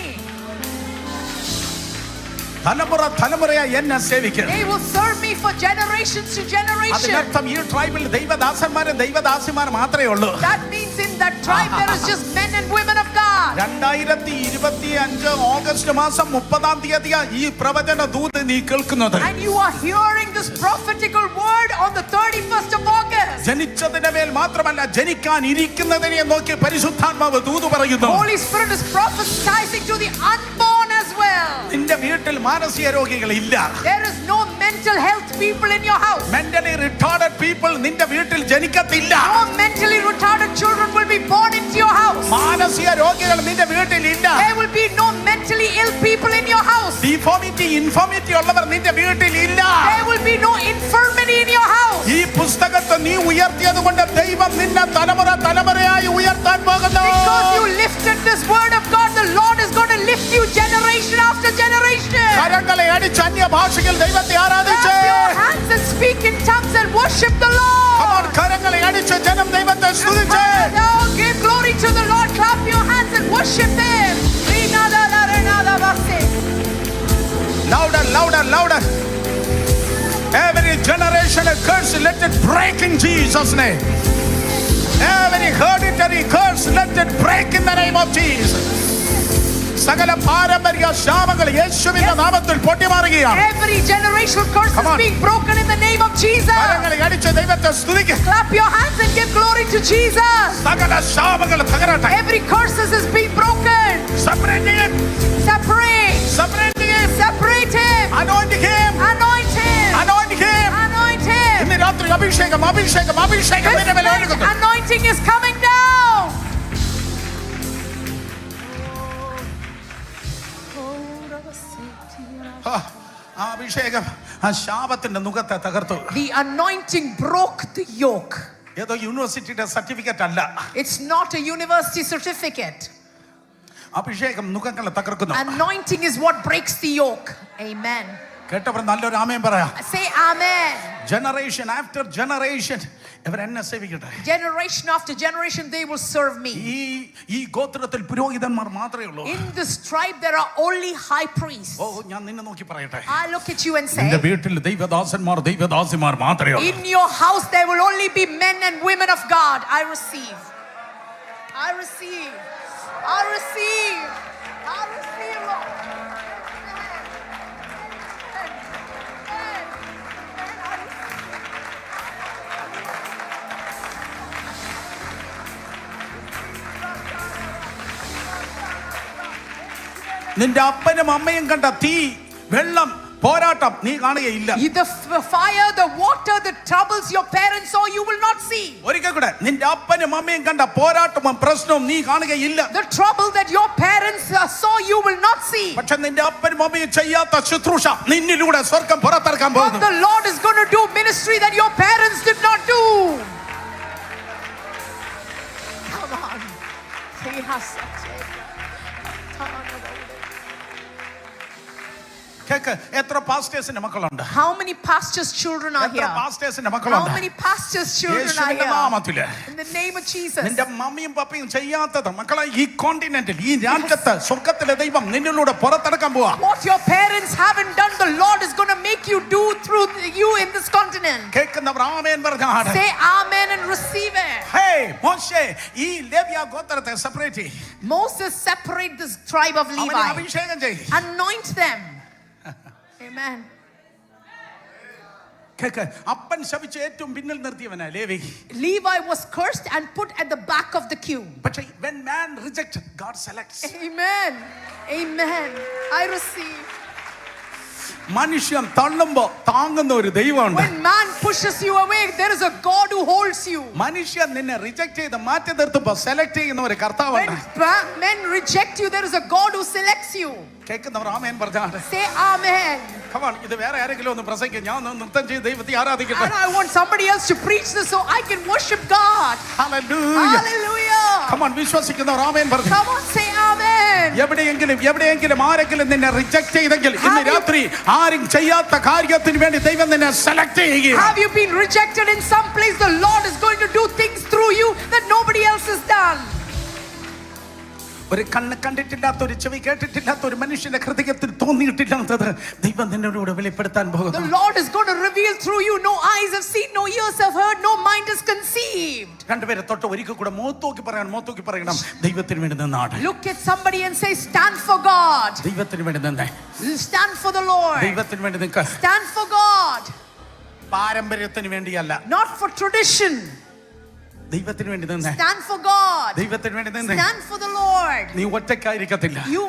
തലമുറ തലമുറയായി എന്നെ സേവിക്കും. They will serve me for generations to generation. അതിനർത്ഥം ഈ ട്രൈബിൽ ദൈവദാസന്മാരും ദൈവദാസിമാർ മാത്രമേ ഉള്ളൂ. That means in that tribe there is just men and women of God. 2025 August മാസം 30-ാം തീയതിയാ ഈ പ്രവചന ദൂത് നീ കേൾക്കുന്നത്. And you are hearing this prophetical word on the 31st of August. ജനിച്ചതിന്റെ മേൽ മാത്രമല്ല ജനിക്കാൻ ഇരിക്കുന്നതിനെ നോക്കി പരിശുദ്ധാത്മാവ് ദൂത് പറയുന്നു. Holy Spirit is prophesying to the unborn as well. നിന്റെ വീട്ടിൽ മാനസിക രോഗികൾ ഇല്ല. There is no mental health people in your house. Mentally retarded people നിന്റെ വീട്ടിൽ ജനിക്കത്തില്ല. No mentally retarded children will be born into your house. മാനസിക രോഗികൾ നിന്റെ വീട്ടിൽ ഇല്ല. There will be no mentally ill people in your house. Infirmity ഉള്ളവർ നിന്റെ വീട്ടിൽ ഇല്ല. There will be no infirmity in your house. ഈ പുസ്തകത്തെ നീ ഉയർത്തിയത് കൊണ്ട് ദൈവം നിന്നെ തലമുറ തലമുറയായി ഉയർത്താൻ പോകുന്നു. Because you lifted this word of God, the Lord is going to lift you generation after generation. കരങ്ങളെ അടിച്ച് അന്യഭാഷയിൽ ദൈവത്തെ ആരാധിച്ച് Clap your hands and speak in tongues and worship the Lord. കരങ്ങളെ അടിച്ച് ജനം ദൈവത്തെ സ്തുതിച്ച് Now give glory to the Lord. Clap your hands and worship Him. louder louder louder. Every generation a curse, let it break in Jesus' name. Every hereditary curse, let it break in the name of Jesus. സകല പാരമ്പര്യ ശാപങ്ങൾ യേശുവിന്റെ നാമത്തിൽ പൊട്ടിമാറുകയാണ്. Every generational curse Come is on. being broken in the name of Jesus. കരങ്ങളെ അടിച്ച് ദൈവത്തെ സ്തുതിക്കുക. Clap your hands and give glory to Jesus. സകല ശാപങ്ങൾ തകരട്ടെ. Every curses is being broken. Separate him. Separate. Separate him. Separate him. Anoint him. Anoint him. Anoint him. Anoint him. ഇന്ന് രാത്രി അഭിഷേകം അഭിഷേകം അഭിഷേകം This നിന്റെ മേൽ night, ഒഴുകുന്നു. anointing is coming down. ആ അഭിഷേകം ആ ശാപത്തിന്റെ നുകത്തെ തകർത്തു. The anointing broke the yoke. ഏതോ യൂണിവേഴ്സിറ്റിയുടെ സർട്ടിഫിക്കറ്റ് അല്ല. It's not a university certificate. അഭിഷേകം നുകങ്ങളെ തകർക്കുന്നു. Anointing is what breaks the yoke. Amen. കേട്ടവർ നല്ലൊരു ആമേൻ പറയാം. Say amen. Generation after generation ഇവർ എന്നെ സേവിക്കട്ടെ. Generation after generation they will serve me. ഈ ഗോത്രത്തിൽ പുരോഹിതന്മാർ മാത്രമേ ഉള്ളൂ. In this tribe there are only high priests. ഓ ഞാൻ നിന്നെ നോക്കി പറയട്ടെ. I look at you and say, നിന്റെ വീട്ടിൽ ദൈവദാസന്മാർ ദൈവദാസിമാർ മാത്രമേ ഉള്ളൂ. in your house there will only be men and women of God. I receive. I receive. I receive. I receive, Lord. നിന്റെ അപ്പനും അമ്മയും കണ്ട തീ വെള്ളം പോരാട്ടം നീ കാണുകയില്ല. The fire, the water, the troubles your parents saw, you will not see. ഒരിക്കൽ കൂടെ നിന്റെ അപ്പനും അമ്മയും കണ്ട പോരാട്ടവും പ്രശ്നവും നീ കാണുകയില്ല. The trouble that your parents saw, you will not see. പക്ഷെ നിന്റെ അപ്പനും അമ്മയും ചെയ്യാത്ത ശുശ്രൂഷ നിന്നിലൂടെ സ്വർഗ്ഗം പുറത്തിറക്കാൻ But പോകുന്നു. the Lord is going to do ministry that your parents did not do. Come on. He has such a cake എത്ര പാസ്റ്റേഴ്സിന്റെ മക്കളുണ്ട്? How many pastors' children are എത്ര here? പാസ്റ്റേഴ്സിന്റെ How മക്കളുണ്ട്? many pastors' children are യേശുവിന്റെ here? നാമത്തില് In the name of Jesus. നിന്റെ മമ്മിയും പപ്പയും ചെയ്യാത്തത് മക്കളെ ഈ കോണ്ടിനെന്റിൽ ഈ രാജ്യത്ത് സ്വർഗ്ഗത്തിലെ ദൈവം നിന്നിലൂടെ പുറത്തിറക്കാൻ പോവാ. What your parents haven't done, the Lord is going to make you do through you in this continent. കേൾക്കുന്നവർ ആമേൻ പറഞ്ഞാണ്. Say amen and receive it. ഹേ മോശേ ഈ ലേവ്യ ഗോത്രത്തെ സെപ്പറേറ്റ് ചെയ്യ്. Moses separate this tribe of അവനെ Levi. അഭിഷേകം ചെയ്യ്. Anoint them. Amen. കേക്ക് അപ്പൻ ശപിച്ച് ഏറ്റവും പിന്നിൽ നിർത്തിയവനാ Levi. Levi was cursed and put at the back of the queue. പക്ഷേ when man rejects, God selects. Amen. Amen. I receive. മനുഷ്യൻ തള്ളുമ്പോ താങ്ങുന്ന ഒരു ദൈവമുണ്ട്. When man pushes you away, there is a God who holds you. മനുഷ്യൻ നിന്നെ reject ചെയ്ത് മാറ്റി നിർത്തുമ്പോ select ചെയ്യുന്ന ഒരു കർത്താവുണ്ട്. When men reject you, there is a God who selects you. കേൾക്കുന്നവർ ആമേൻ പറഞ്ഞാണ്. Say amen. Come on, ഇത് വേറെ ആരെങ്കിലും ഒന്ന് പ്രസംഗിക്കും. ഞാൻ ഒന്ന് നൃത്തം ചെയ്ത് ദൈവത്തെ ആരാധിക്കട്ടെ. And I want somebody else to preach this so I can worship God. Hallelujah. Hallelujah. Come on, വിശ്വസിക്കുന്നവർ ആമേൻ പറഞ്ഞു. Come on, say amen. എവിടെയെങ്കിലും ആരെങ്കിലും നിന്നെ റിജക്ട് ചെയ്തെങ്കിൽ ഇന്ന് രാത്രി ആരും ചെയ്യാത്ത കാര്യത്തിന് വേണ്ടി ദൈവം നിന്നെ സെലക്ട് ചെയ്യുകയാണ്. Have you been rejected in some place? The Lord is going to do things through you that nobody else has done. ഒരു കണ്ണ് കണ്ടിട്ടില്ലാത്ത ഒരു ചെവി കേട്ടിട്ടില്ലാത്ത ഒരു മനുഷ്യന്റെ ഹൃദയത്തിൽ തോന്നിയിട്ടില്ലാത്തത് ദൈവം നിന്നോട് വെളിപ്പെടുത്താൻ പോകുന്നു. The Lord is going to reveal through you. No eyes have seen, no ears have heard, no mind is conceived. രണ്ടുപേരെ തൊട്ട് ഒരിക്കൽ കൂടെ മോത്തോക്കി പറയണം ദൈവത്തിന് വേണ്ടി നിന്നാണ്. Look at somebody and say, stand for God. ദൈവത്തിന് വേണ്ടി നിന്നേ. Stand for the Lord. ദൈവത്തിന് വേണ്ടി നിൽക്ക. Stand for God. പാരമ്പര്യത്തിന് വേണ്ടിയല്ല. Not for tradition. ദൈവത്തിന് വേണ്ടി നിന്നേ. Stand for God. ദൈവത്തിന് വേണ്ടി നിന്നേ. Stand for the Lord. നീ ഒറ്റയ്ക്കായിരിക്കത്തില്ല. You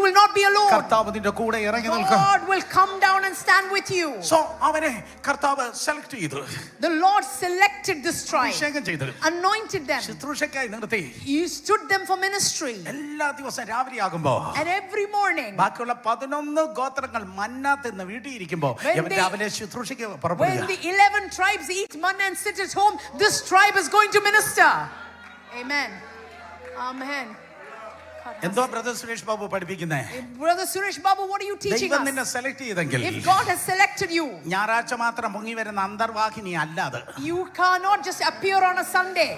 will not be alone. കർത്താവ് നിന്റെ കൂടെ ഇറങ്ങി നിൽക്കും. God will come down and stand with you. So അവനെ കർത്താവ് സെലക്ട് ചെയ്തു. The Lord selected this tribe. അഭിഷേകം ചെയ്തു. Anointed them. ശുശ്രൂഷയ്ക്കായി നിർത്തി. You stood them for ministry. എല്ലാ ദിവസവും രാവിലെ ആകുമ്പോ And every morning, ബാക്കിയുള്ള 11 ഗോത്രങ്ങൾ മന്ന തിന്ന് വീട്ടിൽ ഇരിക്കുമ്പോ രാവിലെ ശുശ്രൂഷയ്ക്ക് when പുറപ്പെടുക. the 11 tribes eat manna and sit at home, this tribe is going to minister. Amen. Amen. എന്തോ ബ്രദർ സുരേഷ് ബാബു പഠിപ്പിക്കുന്നേ? Brother Suresh Babu, what are you teaching ദൈവം us? നിന്നെ സെലക്ട് ചെയ്തെങ്കിൽ If God has selected you, ഞായറാഴ്ച മാത്രം പൊങ്ങി വരുന്ന അന്തർവാഹിനി അല്ലാതെ you cannot just appear on a Sunday.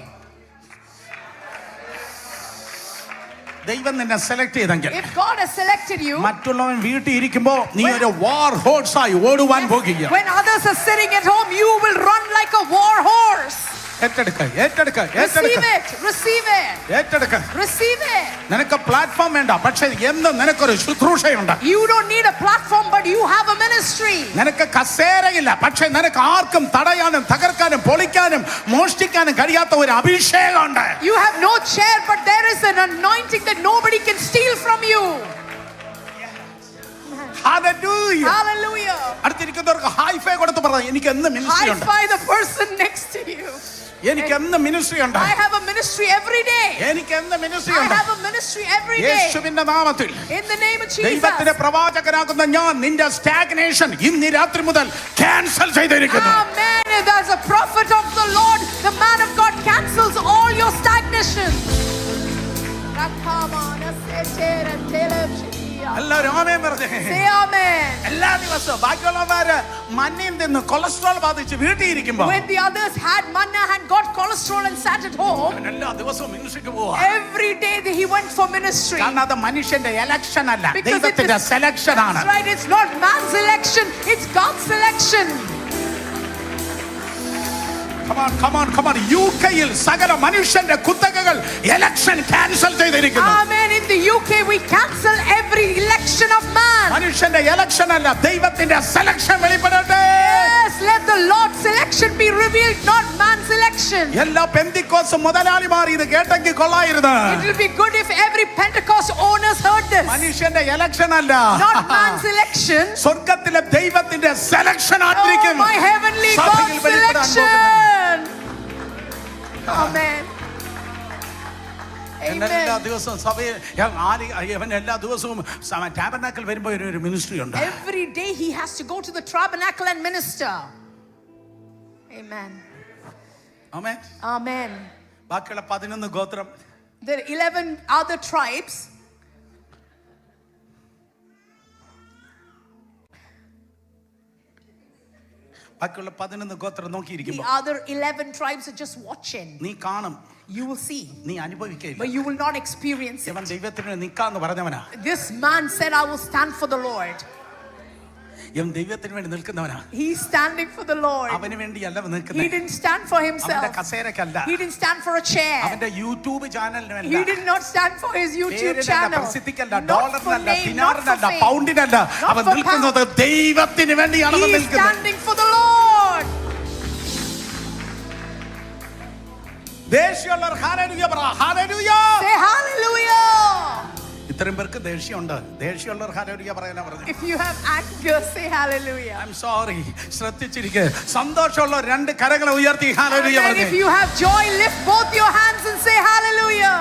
ദൈവം നിന്നെ സെലക്ട് ചെയ്തെങ്കിൽ If God has selected you, മറ്റുള്ളവൻ വീട്ടിൽ ഇരിക്കുമ്പോ നീ ഒരു വാർ ഹോഴ്സായി ഓടുവാൻ പോകുക. when others are sitting at home, you will run like a war horse. നിനക്ക് പ്ലാറ്റ്ഫോം വേണ്ട, പക്ഷെ എന്ന് നിനക്കൊരു ശുശ്രൂഷയുണ്ട്. You don't need a platform, but you have a ministry. നിനക്ക് കസേരയില്ല, പക്ഷെ നിനക്ക് ആർക്കും തടയാനും തകർക്കാനും പൊളിക്കാനും മോഷ്ടിക്കാനും കഴിയാത്ത ഒരു അഭിഷേകമുണ്ട്. You have no chair, but there is an anointing that nobody can steal from you. Hallelujah. Hallelujah. അടുത്തിരിക്കുന്നവർക്ക് ഹൈഫൈ കൊടുത്ത് പറ, എനിക്ക് എന്ന് മിനിസ്ട്രി ഉണ്ട്. High five the person next to you. എനിക്ക് എന്ന് മിനിസ്ട്രി ഉണ്ട്. I have a ministry every day. എനിക്ക് എന്ന് മിനിസ്ട്രി I ഉണ്ട്. have a ministry every day. യേശുവിന്റെ നാമത്തിൽ In the name of Jesus. ദൈവത്തിന്റെ പ്രവാചകനാകുന്ന ഞാൻ നിന്റെ സ്റ്റാഗ്നേഷൻ ഇന്ന് രാത്രി മുതൽ ക്യാൻസൽ ചെയ്തിരിക്കുന്നു. Amen. As a prophet of the Lord, the man of God cancels all your stagnation. എല്ലാവരും ആമേൻ പറഞ്ഞേ. Say amen. എല്ലാ ദിവസവും ബാക്കിയുള്ളവര് മഞ്ഞയും തിന്ന് കൊളസ്ട്രോൾ ബാധിച്ച് വീട്ടിൽ ഇരിക്കുമ്പോൾ When the others had manna and got cholesterol and sat at home, എല്ലാ ദിവസവും മിനിസ്ട്രിക്ക് പോവാ. every day that he went for ministry. കാരണം അത് മനുഷ്യന്റെ എലക്ഷൻ അല്ല, Because ദൈവത്തിന്റെ സെലക്ഷൻ ആണ്. That's right, it's not man's election, it's God's selection. Come on. യുകെയിൽ സകല മനുഷ്യന്റെ കുത്തകകൾ എലക്ഷൻ ക്യാൻസൽ ചെയ്തിരിക്കുന്നു. Amen. In the UK we cancel every election of man. മനുഷ്യന്റെ എലക്ഷൻ അല്ല, ദൈവത്തിന്റെ selection വെളിപ്പെടട്ടെ. Yes, let the Lord's selection be revealed, not man's election. എല്ലാ പെന്തിക്കോസ് മുതലാളിമാർ ഇത് കേട്ടെങ്കിൽ കൊള്ളായിരുന്നു. It will be good if every Pentecost owners heard this. മനുഷ്യന്റെ election അല്ല, Not man's election. സ്വർഗ്ഗത്തിലെ ദൈവത്തിന്റെ സെലക്ഷൻ ആയിരിക്കും. My heavenly God's selection. Amen. എല്ലാ ദിവസവും സഭയിൽ എല്ലാ ദിവസവും ടാബർനാക്കിൾ വരുമ്പോൾ ഒരു മിനിസ്ട്രി ഉണ്ട്. Every day he has to go to the tabernacle and minister. Amen. Amen. Amen. ബാക്കിയുള്ള 11 ഗോത്രം, The 11 other tribes, ബാക്കിയുള്ള 11 ഗോത്രം the നോക്കിയിരിക്കുമ്പോൾ other 11 tribes are just watching. നീ കാണും, You will see, നീ അനുഭവിക്കില്ല. but you will not experience it. ഇവൻ ദൈവത്തിന് നിൽക്കാന്ന് പറഞ്ഞവനാ. This man said, I will stand for the Lord. ഇവൻ ദൈവത്തിന് വേണ്ടി നിൽക്കുന്നവനാ. He's standing for the Lord. അവന് വേണ്ടിയല്ല He നിൽക്കുന്നത്. didn't stand for അവന്റെ himself. കസേരക്കല്ല, He didn't stand for a chair. അവന്റെ യൂട്യൂബ് ചാനലിനല്ല, He did not stand for his YouTube channel. പ്രസിദ്ധിക്കല്ല, Not for ഡോളറിനല്ല, name, not for ദിനാറിനല്ല, fame. പൗണ്ടിനല്ല. അവൻ for നിൽക്കുന്നത് ദൈവത്തിന് വേണ്ടിയാണ് അവൻ He is നിൽക്കുന്നത്. standing for the Lord. ദേഷ്യമുള്ളവർ ഹല്ലേലൂയ പറ, ഹല്ലേലൂയ. Say hallelujah. ഇത്രയും പേർക്ക് ദേഷ്യമുണ്ട്. ദേഷ്യമുള്ളവർ ഹല്ലേലൂയ പറയാനാ പറഞ്ഞു. If you have anger, say hallelujah. I'm sorry. ശ്രദ്ധിച്ചിരിക്കുക. സന്തോഷമുള്ള രണ്ട് കരങ്ങളെ ഉയർത്തി ഹല്ലേലൂയ And പറഞ്ഞു. if you have joy, lift both your hands and say hallelujah.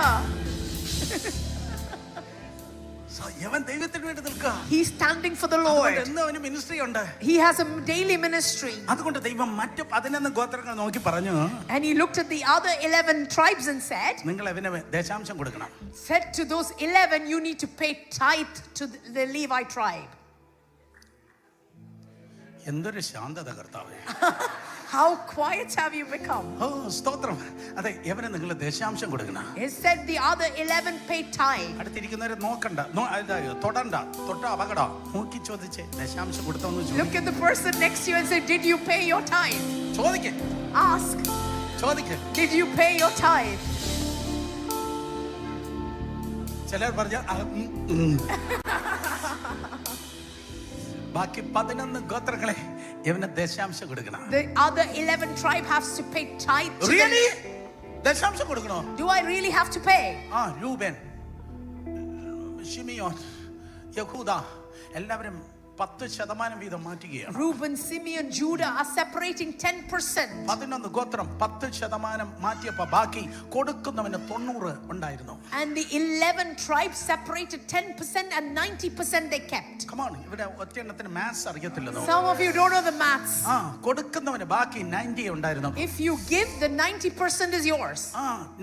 ഇവൻ ദൈവത്തിന് വേണ്ടി നിൽക്കുക. He's standing for the Lord. എന്ന് അവന് മിനിസ്ട്രി ഉണ്ട്. He has a daily ministry. അതുകൊണ്ട് ദൈവം മറ്റു 11 ഗോത്രങ്ങൾ നോക്കി പറഞ്ഞു, And he looked at the other 11 tribes and said, നിങ്ങൾ അവന് ദശാംശം കൊടുക്കണം. said to those 11, you need to pay tithe to the Levi tribe. എന്തൊരു ശാന്തത കർത്താവേ. How quiet have you become? ഓ സ്തോത്രം. അതെ, എവനെ നിങ്ങൾ ദശാംശം കൊടുക്കണം. He said the other 11 paid tithe. അടുത്തിരിക്കുന്നവരെ നോക്കണ്ട, തൊടണ്ട, തൊട്ട അപകടം. നോക്കി ചോദിച്ചേ, ദശാംശം കൊടുത്തോന്ന് ചോദിക്കും. Look at the person next to you and say, did you pay your tithe? ചോദിക്കേ, Ask, ചോദിക്കേ. did you pay your tithe? ചിലർ പറഞ്ഞ ബാക്കി 11 ഗോത്രങ്ങളെ ഇവന് ദശാംശം കൊടുക്കണം. The other 11 tribe has to pay tithe to Really? them. ദശാംശം കൊടുക്കണോ? Do I really have to pay? രൂബൻ, Simeon, യഹൂദ എല്ലാവരും 10% വീതം മാറ്റുകയാണ്. Reuben, Simeon, Judah are separating 10%. 11 ഗോത്രം 10% മാറ്റിയപ്പോ ബാക്കി കൊടുക്കുന്നവന് 90 ഉണ്ടായിരുന്നു. And the 11 tribes separated 10% and 90% they kept. Come on, ഇവിടെ ഒറ്റയെണ്ണത്തിന് മാത്സ് അറിയത്തില്ലെന്നോ? Some of you don't know the maths. കൊടുക്കുന്നവന് ബാക്കി 90 ഉണ്ടായിരുന്നു. If you give, the 90% is yours.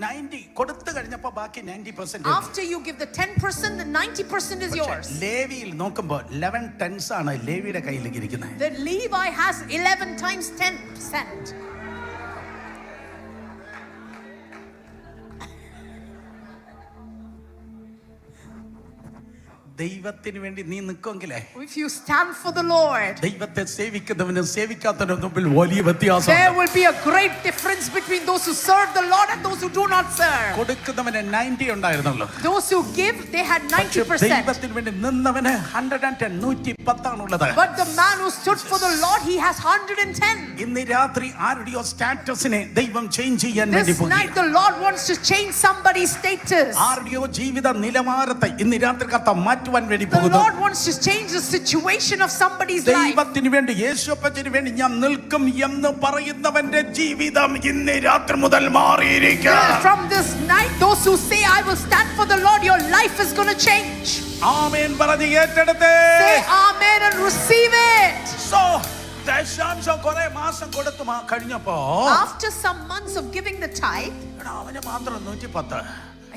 90 കൊടുത്തു കഴിഞ്ഞപ്പോ ബാക്കി 90%. After you give the 10%, the 90% is yours. ലേവിയിൽ നോക്കുമ്പോൾ 11 tens ആണ് ലേവിയുടെ കയ്യിലേക്ക് ഇരിക്കുന്നത്. The Levi has 11 times 10%. ദൈവത്തിന് വേണ്ടി നീ നിൽക്കുമെങ്കിലേ, if you stand for the Lord, ദൈവത്തെ സേവിക്കുന്നവനും സേവിക്കാത്തവനും തമ്മിൽ വലിയ വ്യത്യാസം. there will be a great difference between those who serve the Lord and those who do not serve. കൊടുക്കുന്നവന് 90 ഉണ്ടായിരുന്നുള്ളൂ. Those who give, they had 90%. ദൈവത്തിന് വേണ്ടി നിന്നവന് 110 110 ആണുള്ളത്. But the man who stood for the Lord, he has 110. ഇന്ന് രാത്രി ആരുടെയോ സ്റ്റാറ്റസിനെ ദൈവം change ചെയ്യാൻ വേണ്ടി This night the Lord wants to change somebody's status. ആരുടെയോ ജീവിത നിലവാരത്തെ ഇന്ന് രാത്രി കർത്താവ് മാറ്റുവാൻ വേണ്ടി The പോകുന്നു. Lord wants to change the situation of somebody's life. ദൈവത്തിന് വേണ്ടി യേശുപ്പച്ചന് വേണ്ടി ഞാൻ നിൽക്കും എന്ന് പറയുന്നവന്റെ ജീവിതം ഇന്ന് രാത്രി മുതൽ മാറിയിരിക്കും. From this night, those who say, I will stand for the Lord, your life is going to change. ആമേൻ പറഞ്ഞ് ഏറ്റെടുത്തേ. Say amen and receive it. So ദശാംശം കുറെ മാസം കൊടുത്തു കഴിഞ്ഞപ്പോ After some months of giving the tithe, അവന് മാത്രം 110.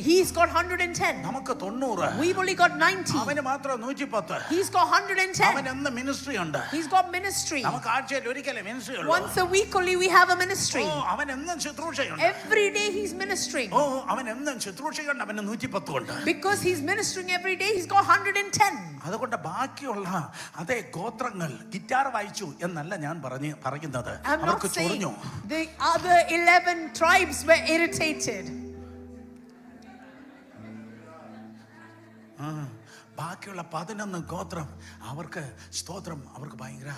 he's got 110. നമുക്ക് 90. We've only got 90. അവന് മാത്രം 110. He's got 110. അവൻ എന്ന് മിനിസ്ട്രി ഉണ്ട്. He's got ministry. നമുക്ക് ആഴ്ചയിൽ ഒരിക്കലേ മിനിസ്ട്രി ഉള്ളൂ. Once a week only we have a ministry. അവൻ എന്നും ശുശ്രൂഷയുണ്ട്. Every day he's ministering. അവൻ എന്നും ശുശ്രൂഷയുണ്ട്. അവന് 110 ഉണ്ട്. Because he's ministering every day, he's got 110. അതുകൊണ്ട് ബാക്കിയുള്ള അതേ ഗോത്രങ്ങൾ ഗിറ്റാർ വായിച്ചു എന്നല്ല ഞാൻ പറയുന്നത്. I'm not അവർക്ക് saying ചൊറിഞ്ഞു. the other 11 tribes were irritated. ബാക്കിയുള്ള 11 ഗോത്രം അവർക്ക് സ്തോത്രം അവർക്ക് ഭയങ്കര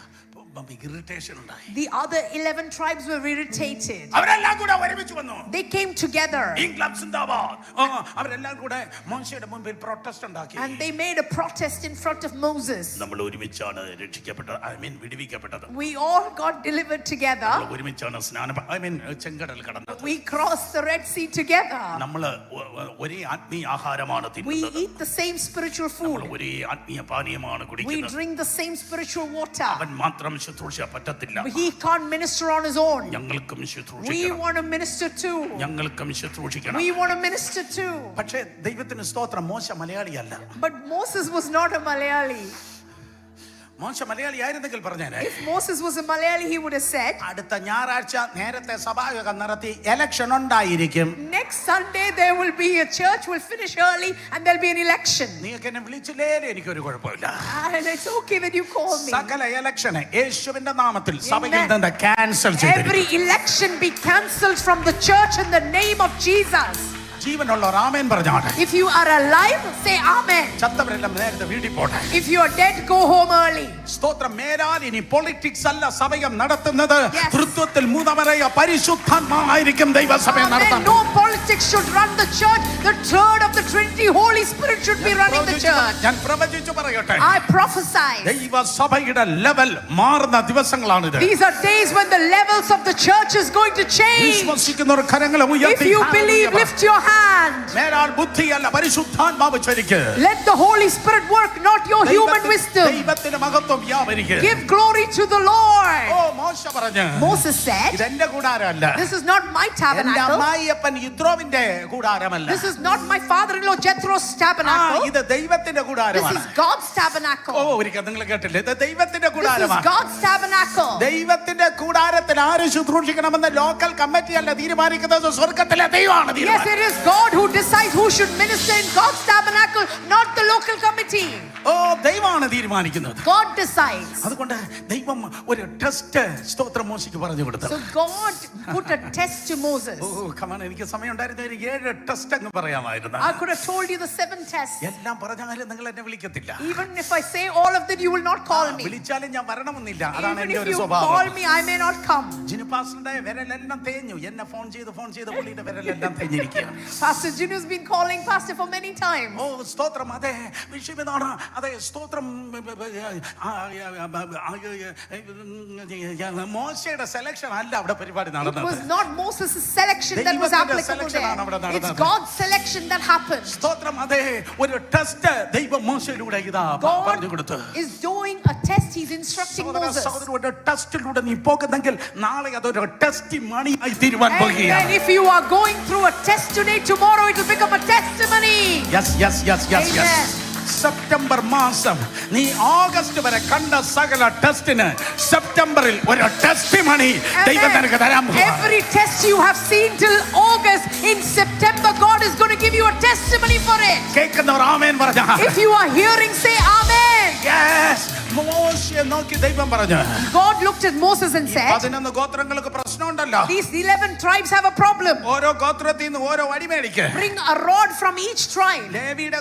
ഇറിറ്റേഷൻ ഉണ്ടായി. The other 11 tribes were irritated. അവരെല്ലാം കൂടെ ഒരുമിച്ച് വന്നു. They came together. അവരെല്ലാം കൂടെ മോശയുടെ മുമ്പിൽ പ്രൊട്ടസ്റ്റ് ഉണ്ടാക്കി. And they made a protest in front of Moses. നമ്മൾ ഒരുമിച്ചാണ് രക്ഷിക്കപ്പെട്ടത്, വിടുവിക്കപ്പെട്ടത്. We all got delivered together. ഒരുമിച്ചാണ് ചെങ്കടൽ കടന്നത്. We crossed the Red Sea together. നമ്മൾ ഒരേ ആത്മീയ ആഹാരമാണ് We തിന്നുന്നത്. eat the same spiritual food. ഒരേ ആത്മീയ പാനീയമാണ് We കുടിക്കുന്നത്. drink the same spiritual water. അവൻ മാത്രം ശുശ്രൂഷ പറ്റത്തില്ല. He can't minister on his own. ഞങ്ങൾക്കും We ശുശ്രൂഷിക്കണം. want to minister too. ഞങ്ങൾക്കും ശുശ്രൂഷിക്കണം. We want to minister too. പക്ഷേ ദൈവത്തിന് സ്തോത്രം, മോശ മലയാളിയല്ല. But Moses was not a Malayali. മോശ മലയാളി ആയിരുന്നെങ്കിൽ പറഞ്ഞേനെ. If Moses was a Malayali, he would have said, അടുത്ത ഞായറാഴ്ച നേരത്തെ സഭായോഗം നടത്തി എലക്ഷൻ ഉണ്ടായിരിക്കും. next Sunday there will be a church, we'll finish early and there'll be an election. നീയൊക്കെ എന്നെ വിളിച്ചില്ലേ എനിക്കൊരു കുഴപ്പമില്ല. And it's okay that you call me. സകല എലക്ഷനെ യേശുവിന്റെ നാമത്തിൽ സഭയിൽ നിന്ന് ക്യാൻസൽ ചെയ്തിരിക്കും. Every election be cancelled from the church in the name of Jesus. ജീവനുള്ള ആമേൻ പറഞ്ഞാട്ടെ. If you are alive, say amen. ചത്തവരെല്ലാം നേരത്തെ വീട്ടിൽ പോട്ടെ. If you are dead, go home early. സ്തോത്രം. മേലാൽ ഇനി പൊളിറ്റിക്സ് അല്ല സഭയം നടത്തുന്നത്. Yes. തൃത്വത്തിൽ മൂന്നാമനായ പരിശുദ്ധാത്മാവായിരിക്കും ദൈവസഭയെ നടത്തുന്നത്. No politics should run the church. The third of the Trinity, Holy Spirit should be running the church. ഞാൻ പ്രവചിച്ചു പറയട്ടെ. I prophesy. ദൈവസഭയുടെ ലെവൽ മാറുന്ന ദിവസങ്ങളാണിത്. These are days when the levels of the church is going to change. വിശ്വസിക്കുന്നവർ കരങ്ങളെ ഉയർത്തി. If you believe, lift your hand. മേലാൽ ബുദ്ധിയല്ല പരിശുദ്ധാത്മാവ് ചലിക്ക്. Let the Holy Spirit work, not your human wisdom. ദൈവത്തിന്റെ മഹത്വം വ്യാപരിക്ക്. Give glory to the Lord. മോശ പറഞ്ഞു. Moses said, ഇതെന്റെ കൂടാരമല്ല. this is not my എന്റെ tabernacle. അമ്മായിയപ്പൻ യിത്രോവിന്റെ കൂടാരമല്ല. This is not my father-in-law Jethro's tabernacle. ഇത് ദൈവത്തിന്റെ This കൂടാരമാണ്. is God's tabernacle. ഒരിക്കൽ നിങ്ങൾ കേട്ടില്ലേ? ഇത് ദൈവത്തിന്റെ This is കൂടാരമാണ്. God's tabernacle. ദൈവത്തിന്റെ കൂടാരത്തിൽ ആര് ശുശ്രൂഷിക്കണമെന്ന് ലോക്കൽ കമ്മിറ്റി അല്ല തീരുമാനിക്കുന്നത്, സ്വർഗത്തിലെ ദൈവമാണ് Yes, തീരുമാനിക്കുന്നത്. it is God who decides who should minister in God's tabernacle, not the local committee. ദൈവമാണ് തീരുമാനിക്കുന്നത്. God decides. അതുകൊണ്ട് ദൈവം ഒരു ടെസ്റ്റ് സ്തോത്രം മോശയ്ക്ക് പറഞ്ഞു കൊടുത്തു. So God put a test to Moses. എനിക്ക് സമയം ഉണ്ടായിരുന്ന ഒരു 7 ടെസ്റ്റ് അങ്ങ് പറയാമായിരുന്നു. I could have told you the 7 tests. എല്ലാം പറഞ്ഞാലും നിങ്ങൾ എന്നെ വിളിക്കത്തില്ല. Even if I say all of that, you will not call me. വിളിച്ചാലും ഞാൻ വരണമെന്നില്ല. അതാണ് Even എന്റെ if ഒരു you സ്വഭാവം. call me, I may not come. ജിനുപാസ്റ്ററുടെ വിരലെല്ലാം തേഞ്ഞു. എന്നെ ഫോൺ ചെയ്ത് പുള്ളിയുടെ വിരലെല്ലാം തേഞ്ഞിരിക്കുകയാണ്. Pastor Jinu's been calling Pastor for many times. സ്തോത്രം. അതെ വിഷയം ഇതാണ്. അതെ സ്തോത്രം. മോശയുടെ സെലക്ഷൻ അല്ല അവിടെ പരിപാടി It നടന്നത്. was not Moses' selection that was applicable there. It's God's selection that happened. സ്തോത്രം. അതെ ഒരു ടെസ്റ്റ് ദൈവം മോശയിലൂടെ ഇതാ പറഞ്ഞു കൊടുത്തു. God is doing a test. He's instructing Moses. സഹോദരന്റെ ടെസ്റ്റിലൂടെ നീ പോകുന്നെങ്കിൽ നാളെ അതൊരു ടെസ്റ്റ് മണിയായി തീരുവാൻ പോകുകയാണ്. And if you are going through a test today, tomorrow it will become a testimony. Yes. Amen. September മാസം നീ ഓഗസ്റ്റ് വരെ കണ്ട സകല ടെസ്റ്റിന് സെപ്റ്റംബറിൽ ഒരു ടെസ്റ്റിമണി ദൈവം നിനക്ക് തരാൻ പോകുന്നു. Every test you have seen till August, in September God is going to give you a testimony for it. കേൾക്കുന്നവർ ആമേൻ പറഞ്ഞ. If you are hearing, say amen. Yes. മോശയെ നോക്കി ദൈവം പറഞ്ഞു. God looked at Moses and said, 11 ഗോത്രങ്ങൾക്ക് പ്രശ്നമുണ്ടല്ലോ. these 11 tribes have a problem. ഓരോ ഗോത്രത്തിൽ നിന്ന് ഓരോ വടി മേടിക്ക്. Bring a rod from each tribe. ലേവിയുടെ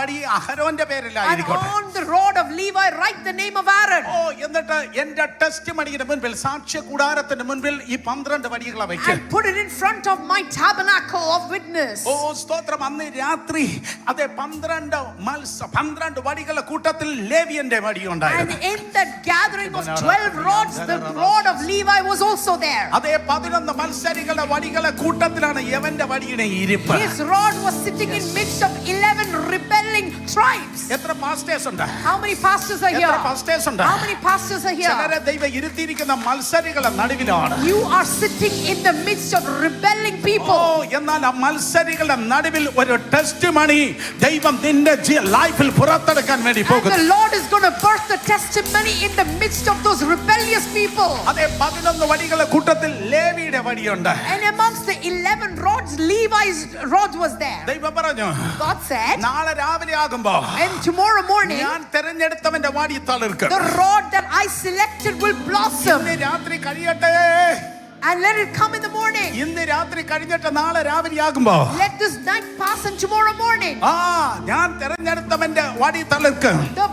വടി അഹരോന്റെ And പേരിലായിരിക്കട്ടെ. on the rod of Levi write the name of Aaron. എന്നിട്ട് എന്റെ ടെസ്റ്റിമണിയുടെ മുൻപിൽ സാക്ഷ്യ കൂടാരത്തിന്റെ മുൻപിൽ ഈ 12 വടികളെ വെക്ക്. And put it in front of my tabernacle of witness. സ്തോത്രം. അന്ന് രാത്രി അതെ 12 വടികളുടെ കൂട്ടത്തിൽ ലേവിയന്റെ വടി And ഉണ്ടായിരുന്നു. in that gathering of 12 rods, the rod of Levi was also there. അതേ 11 മത്സരികളുടെ വടികളെ കൂട്ടത്തിലാണ് യവന്റെ വടിയുടെ ഇരിപ്പ്. His rod was sitting in midst of 11 rebelling tribes. എത്ര പാസ്റ്റേഴ്സ് ഉണ്ട്? How many pastors are എത്ര here? പാസ്റ്റേഴ്സ് ഉണ്ട്? How many pastors are here? ചിലരെ ദൈവം ഇരുത്തിയിരിക്കുന്ന മത്സരികളുടെ നടുവിലാണ്. You are sitting in the midst of rebelling people. എന്നാൽ ആ മത്സരികളുടെ നടുവിൽ ഒരു ടെസ്റ്റിമണി ദൈവം നിന്റെ ലൈഫിൽ പുറത്തെടുക്കാൻ വേണ്ടി And പോകുന്നു. the Lord is going to birth the testimony in the midst of those rebellious people. അതേ 11 വടികളുടെ കൂട്ടത്തിൽ ലേവിയുടെ വടിയുണ്ട്. And amongst the 11 rods, Levi's rod was there. ദൈവം പറഞ്ഞു, God said, നാളെ രാവിലെ ആകുമ്പോ and tomorrow morning, ഞാൻ തെരഞ്ഞെടുത്തവന്റെ വടി തളിർക്കും. the rod that I selected will blossom. ഇന്ന് രാത്രി കഴിയട്ടെ. And let it come in the morning. ഇന്ന് രാത്രി കഴിഞ്ഞിട്ട് നാളെ രാവിലെ ആകുമ്പോ Let this night pass and tomorrow morning, ഞാൻ തെരഞ്ഞെടുത്തവന്റെ വടി തളിർക്കും. the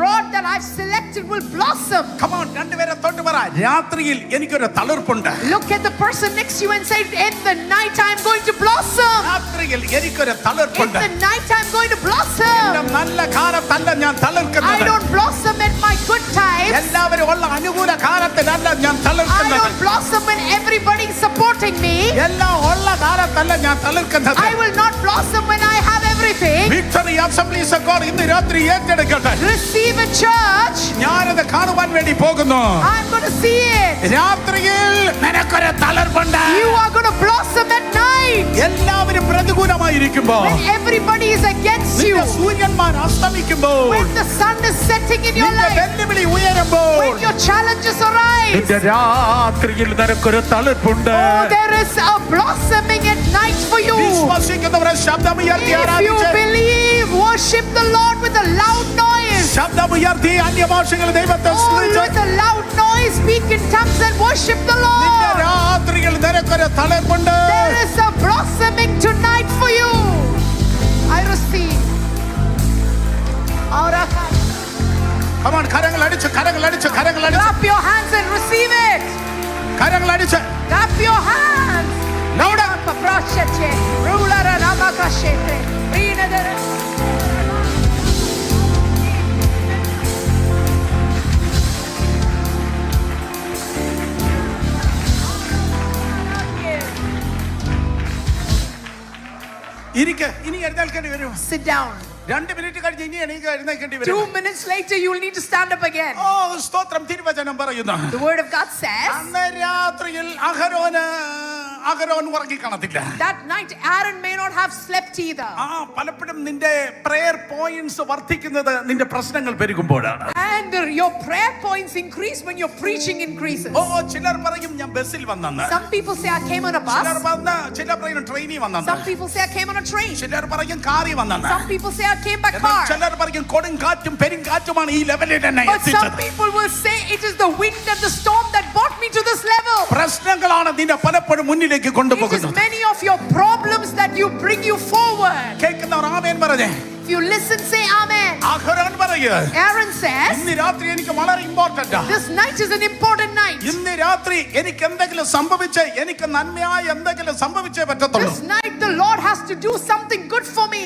rod that I've selected will blossom. Come on, രണ്ടുപേരെ തൊട്ട് പറ, രാത്രിയിൽ എനിക്കൊരു തളിർപ്പുണ്ട്. Look at the person next to you and say, in the night I'm going to blossom. രാത്രിയിൽ എനിക്കൊരു In തളിർപ്പുണ്ട്. the night I'm going to blossom. നല്ല കാലത്തല്ല ഞാൻ I തളിർക്കുന്നത്. don't blossom at my good times. എല്ലാവരും ഉള്ള അനുകൂല കാലത്തിലല്ല ഞാൻ I തളിർക്കുന്നത്. don't blossom when everybody is supporting me. എല്ലാം ഉള്ള കാലത്തല്ല ഞാൻ തളിർക്കുന്നത്. I will not blossom when I have everything. Victory assemblies of God ഇന്ന് രാത്രി ഏറ്റെടുക്കട്ടെ. Receive a church. ഞാനത് കാണുവാൻ വേണ്ടി പോകുന്നു. I'm going to see it. രാത്രിയിൽ നിനക്കൊരു തളിർപ്പുണ്ട്. You are going to blossom at night. എല്ലാവരും പ്രതികൂലമായിരിക്കുമ്പോ, When everybody is against you. നിന്റെ സൂര്യന്മാർ അസ്തമിക്കുമ്പോൾ, When the sun is setting in your നിന്റെ life. വെല്ലുവിളി ഉയരുമ്പോൾ, When your challenges arise. നിന്റെ രാത്രിയിൽ നിനക്കൊരു തളിർപ്പുണ്ട്. Oh, there is a blossoming at night for you. വിശ്വസിക്കുന്നവരെ ശബ്ദമുയർത്തി If you ആരാധിച്ച്, believe, worship the Lord with a loud noise. ശബ്ദമുയർത്തി അന്യഭാഷകൾ ദൈവത്തെ Oh, സ്തുതിച്ച്, with a loud noise, speak in tongues and worship the നിന്റെ Lord. രാത്രിയിൽ നിനക്കൊരു തളിർപ്പുണ്ട്. There is a blossoming tonight for you. I receive. Come on, കരങ്ങളടിച്ച് കരങ്ങളടിച്ച് കരങ്ങളടിച്ച് Clap your hands and receive it. കരങ്ങളടിച്ച് Clap your hands. louder. Paprashete, rulara namakashete, rinadara. ഇരിക്ക്, ഇനി എഴുന്നേൽക്കേണ്ടി വരും. Sit down. 2 മിനിറ്റ് കഴിഞ്ഞ് ഇനി എഴുന്നേൽക്കേണ്ടി 2 വരും. minutes later, you will need to stand up again. സ്തോത്രം. തിരുവചനം പറയുന്നു, The word of God says, അന്ന് രാത്രിയിൽ അഹരോൻ ഉറങ്ങിക്കാണത്തില്ല. that night Aaron may not have slept either. പലപ്പോഴും നിന്റെ പ്രയർ പോയിന്റ്സ് വർദ്ധിക്കുന്നത് നിന്റെ പ്രശ്നങ്ങൾ പെരുകുമ്പോഴാണ്. And your prayer points increase when your preaching increases. ചിലർ പറയും ഞാൻ ബസ്സിൽ വന്നെന്ന്. Some people say I came on a ചിലർ bus. പറയും ട്രെയിനിൽ വന്നെന്ന്. Some people say I came on a train. ചിലർ പറയും കാറി വന്നെന്ന്. Some people say I came by എന്നാൽ car. ചിലർ പറയും കൊടുങ്കാറ്റും പെരുങ്കാറ്റുമാണ് ഈ ലെവലിൽ എന്നെ But some എത്തിച്ചത്. people will say it is the wind and the storm that brought me to this level. പ്രശ്നങ്ങളാണ് നിന്നെ പലപ്പോഴും മുന്നിലേക്ക് It is കൊണ്ടുപോകുന്നത്. many of your problems that you bring you forward. കേൾക്കുന്നവർ ആമേൻ പറഞ്ഞേ. If you listen, say amen. അഹരോൻ പറയുക, Aaron says, ഇന്ന് രാത്രി എനിക്ക് വളരെ important. this night is an important night. ഇന്ന് രാത്രി എനിക്ക് എന്തെങ്കിലും സംഭവിച്ചേ, എനിക്ക് നന്മയായ എന്തെങ്കിലും സംഭവിച്ചേ പറ്റത്തുള്ളൂ. This night the Lord has to do something good for me.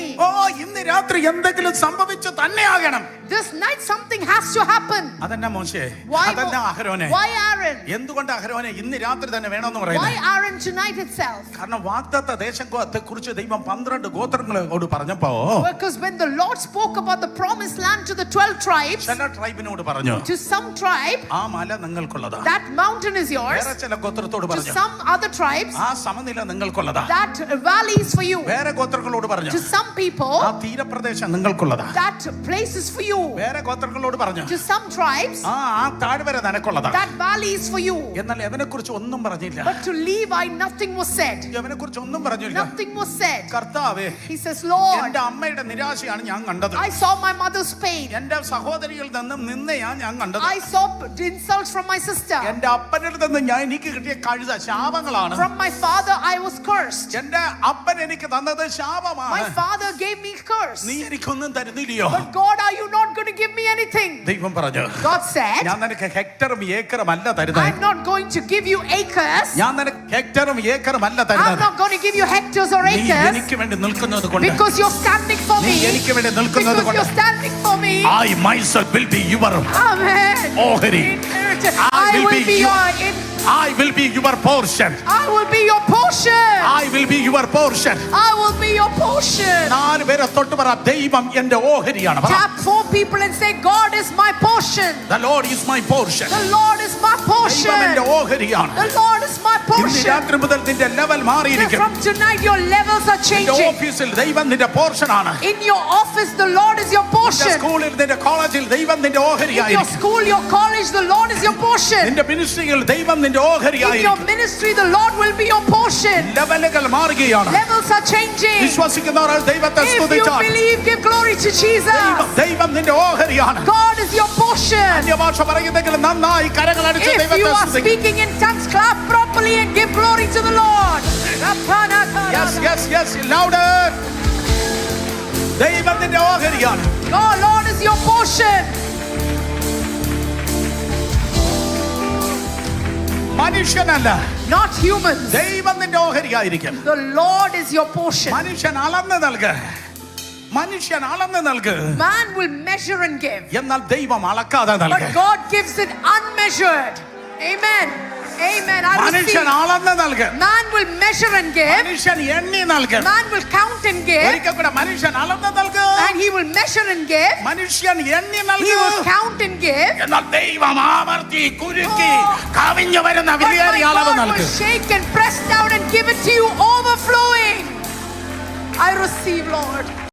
ഇന്ന് രാത്രി എന്തെങ്കിലും സംഭവിച്ചു തന്നെ ആകണം. This night something has to happen. അതെന്നാ മോശേ? Why അതെന്നാ അഹരോനെ? Why Aaron? എന്തുകൊണ്ട് അഹരോനെ ഇന്ന് രാത്രി തന്നെ വേണമെന്ന് Why പറയുന്നത്? Aaron tonight itself? കാരണം വാഗ്ദത്ത ദേശത്തെ കുറിച്ച് ദൈവം 12 ഗോത്രങ്ങളോട് പറഞ്ഞപ്പോ Because when the Lord spoke about the promised land to the 12 tribes, ചില ട്രൈബിനോട് പറഞ്ഞു, to some tribe, ആ മല നിങ്ങൾക്കുള്ളതാ. that mountain is yours. വേറെ ചില ഗോത്രത്തോട് To പറഞ്ഞു, some other tribes, ആ സമനില നിങ്ങൾക്കുള്ളതാ. that valley valley is for you. വേറെ ഗോത്രങ്ങളോട് പറഞ്ഞു, To some people, ആ തീരപ്രദേശം നിങ്ങൾക്കുള്ളതാ. that place is for you. വേറെ ഗോത്രങ്ങളോട് പറഞ്ഞു, To some tribes, ആ താഴ്വര നിനക്കുള്ളതാ. that valley is for you. എന്നാൽ എവനെ കുറിച്ച് ഒന്നും പറഞ്ഞില്ല. But to Levi, nothing was said. എവനെ കുറിച്ച് ഒന്നും പറഞ്ഞില്ല. Nothing was said. കർത്താവേ, He says, Lord, എന്റെ അമ്മയുടെ നിരാശയാണ് ഞാൻ കണ്ടത്. I saw my mother's pain. എന്റെ സഹോദരിയിൽ നിന്നും നിന്നയാ ഞാൻ കണ്ടത്. I saw insults from my sister. എന്റെ അപ്പനിൽ നിന്ന് എനിക്ക് കിട്ടിയ കഴുത ശാപങ്ങളാണ്. From my father, I was cursed. എന്റെ അപ്പൻ എനിക്ക് തന്നത് ശാപമാണ്. My father gave me curse. നീ എനിക്കൊന്നും തരുന്നില്ലയോ? But God, are you not going to give me anything? ദൈവം പറഞ്ഞു, God said, ഞാൻ നിനക്ക് ഹെക്ടറും ഏക്കറും അല്ല തരുന്നത്. I'm not going to give you acres. ഞാൻ നിനക്ക് ഹെക്ടറും ഏക്കറും അല്ല I'm തരുന്നത്. not going to give you hectares or നീ acres. എനിക്ക് വേണ്ടി നിൽക്കുന്നത് കൊണ്ട്, Because you're standing for നീ me. എനിക്ക് വേണ്ടി നിൽക്കുന്നത് Because you're കൊണ്ട്, standing for me. I myself will be your Amen. ഓഹരി. Inheritance. I I will will be be your- your. I will be your portion. I will be your portion. I will be your portion. I will be your portion. 4 പേരെ തൊട്ട് പറ, ദൈവം എന്റെ ഓഹരിയാണ്. പറ, Tap 4 people and say, God is my portion. The Lord is my portion. The Lord is my portion. ദൈവം എന്റെ ഓഹരിയാണ്. The Lord is my ഇന്ന് portion. രാത്രി മുതൽ നിന്റെ level മാറിയിരിക്കും. From tonight, your levels are നിന്റെ changing. ഓഫീസിൽ ദൈവം നിന്റെ പോർഷൻ ആണ്. In your office, the Lord is your നിന്റെ portion. സ്കൂളിൽ നിന്റെ കോളേജിൽ ദൈവം നിന്റെ In your ഓഹരിയായിരിക്കും. school, your college, the Lord is your portion. നിന്റെ മിനിസ്ട്രിയിൽ ദൈവം നിന്റെ In your ഓഹരിയായിരിക്കും. ministry, the Lord will be your portion. ലെവലുകൾ മാറുകയാണ്. Levels are changing. വിശ്വസിക്കുന്നവർ ദൈവത്തെ If you സ്തുതിച്ചാൽ believe, give glory to Jesus. ദൈവം നിന്റെ ഓഹരിയാണ്. God is your portion. അന്യഭാഷ പറയുന്നെങ്കിൽ നന്നായി കരങ്ങളടിച്ച് If you ദൈവത്തെ are സ്തുതിക്കും. speaking in tongues, clap properly and give glory to the Lord. Yes, yes, yes, louder. ദൈവം നിന്റെ ഓഹരിയാണ്. Oh, Lord is your portion. മനുഷ്യനല്ല, Not humans. ദൈവം നിന്റെ ഓഹരിയായിരിക്കും. The Lord is your portion. മനുഷ്യൻ അളന്ന് നൽകുക, മനുഷ്യൻ അളന്ന് നൽകുക, Man will measure and give, എന്നാൽ ദൈവം അളക്കാതെ നൽകുക. but God gives it unmeasured. Amen. Amen. I മനുഷ്യൻ receive. അളന്ന് നൽകുക, Man will measure and give. മനുഷ്യൻ എണ്ണി നൽകുക. Man will count and give. ഒരിക്കൽ കൂടെ മനുഷ്യൻ അളന്ന് നൽകുക, And he will measure and give. മനുഷ്യൻ എണ്ണി He നൽകുക, will count and give. എന്നാൽ ദൈവം ആവർത്തി കുരുക്കി കവിഞ്ഞു വരുന്ന But my വിലയേറിയ അളവ് God നൽകുക. will shake and press down and give it to you overflowing. I receive, Lord.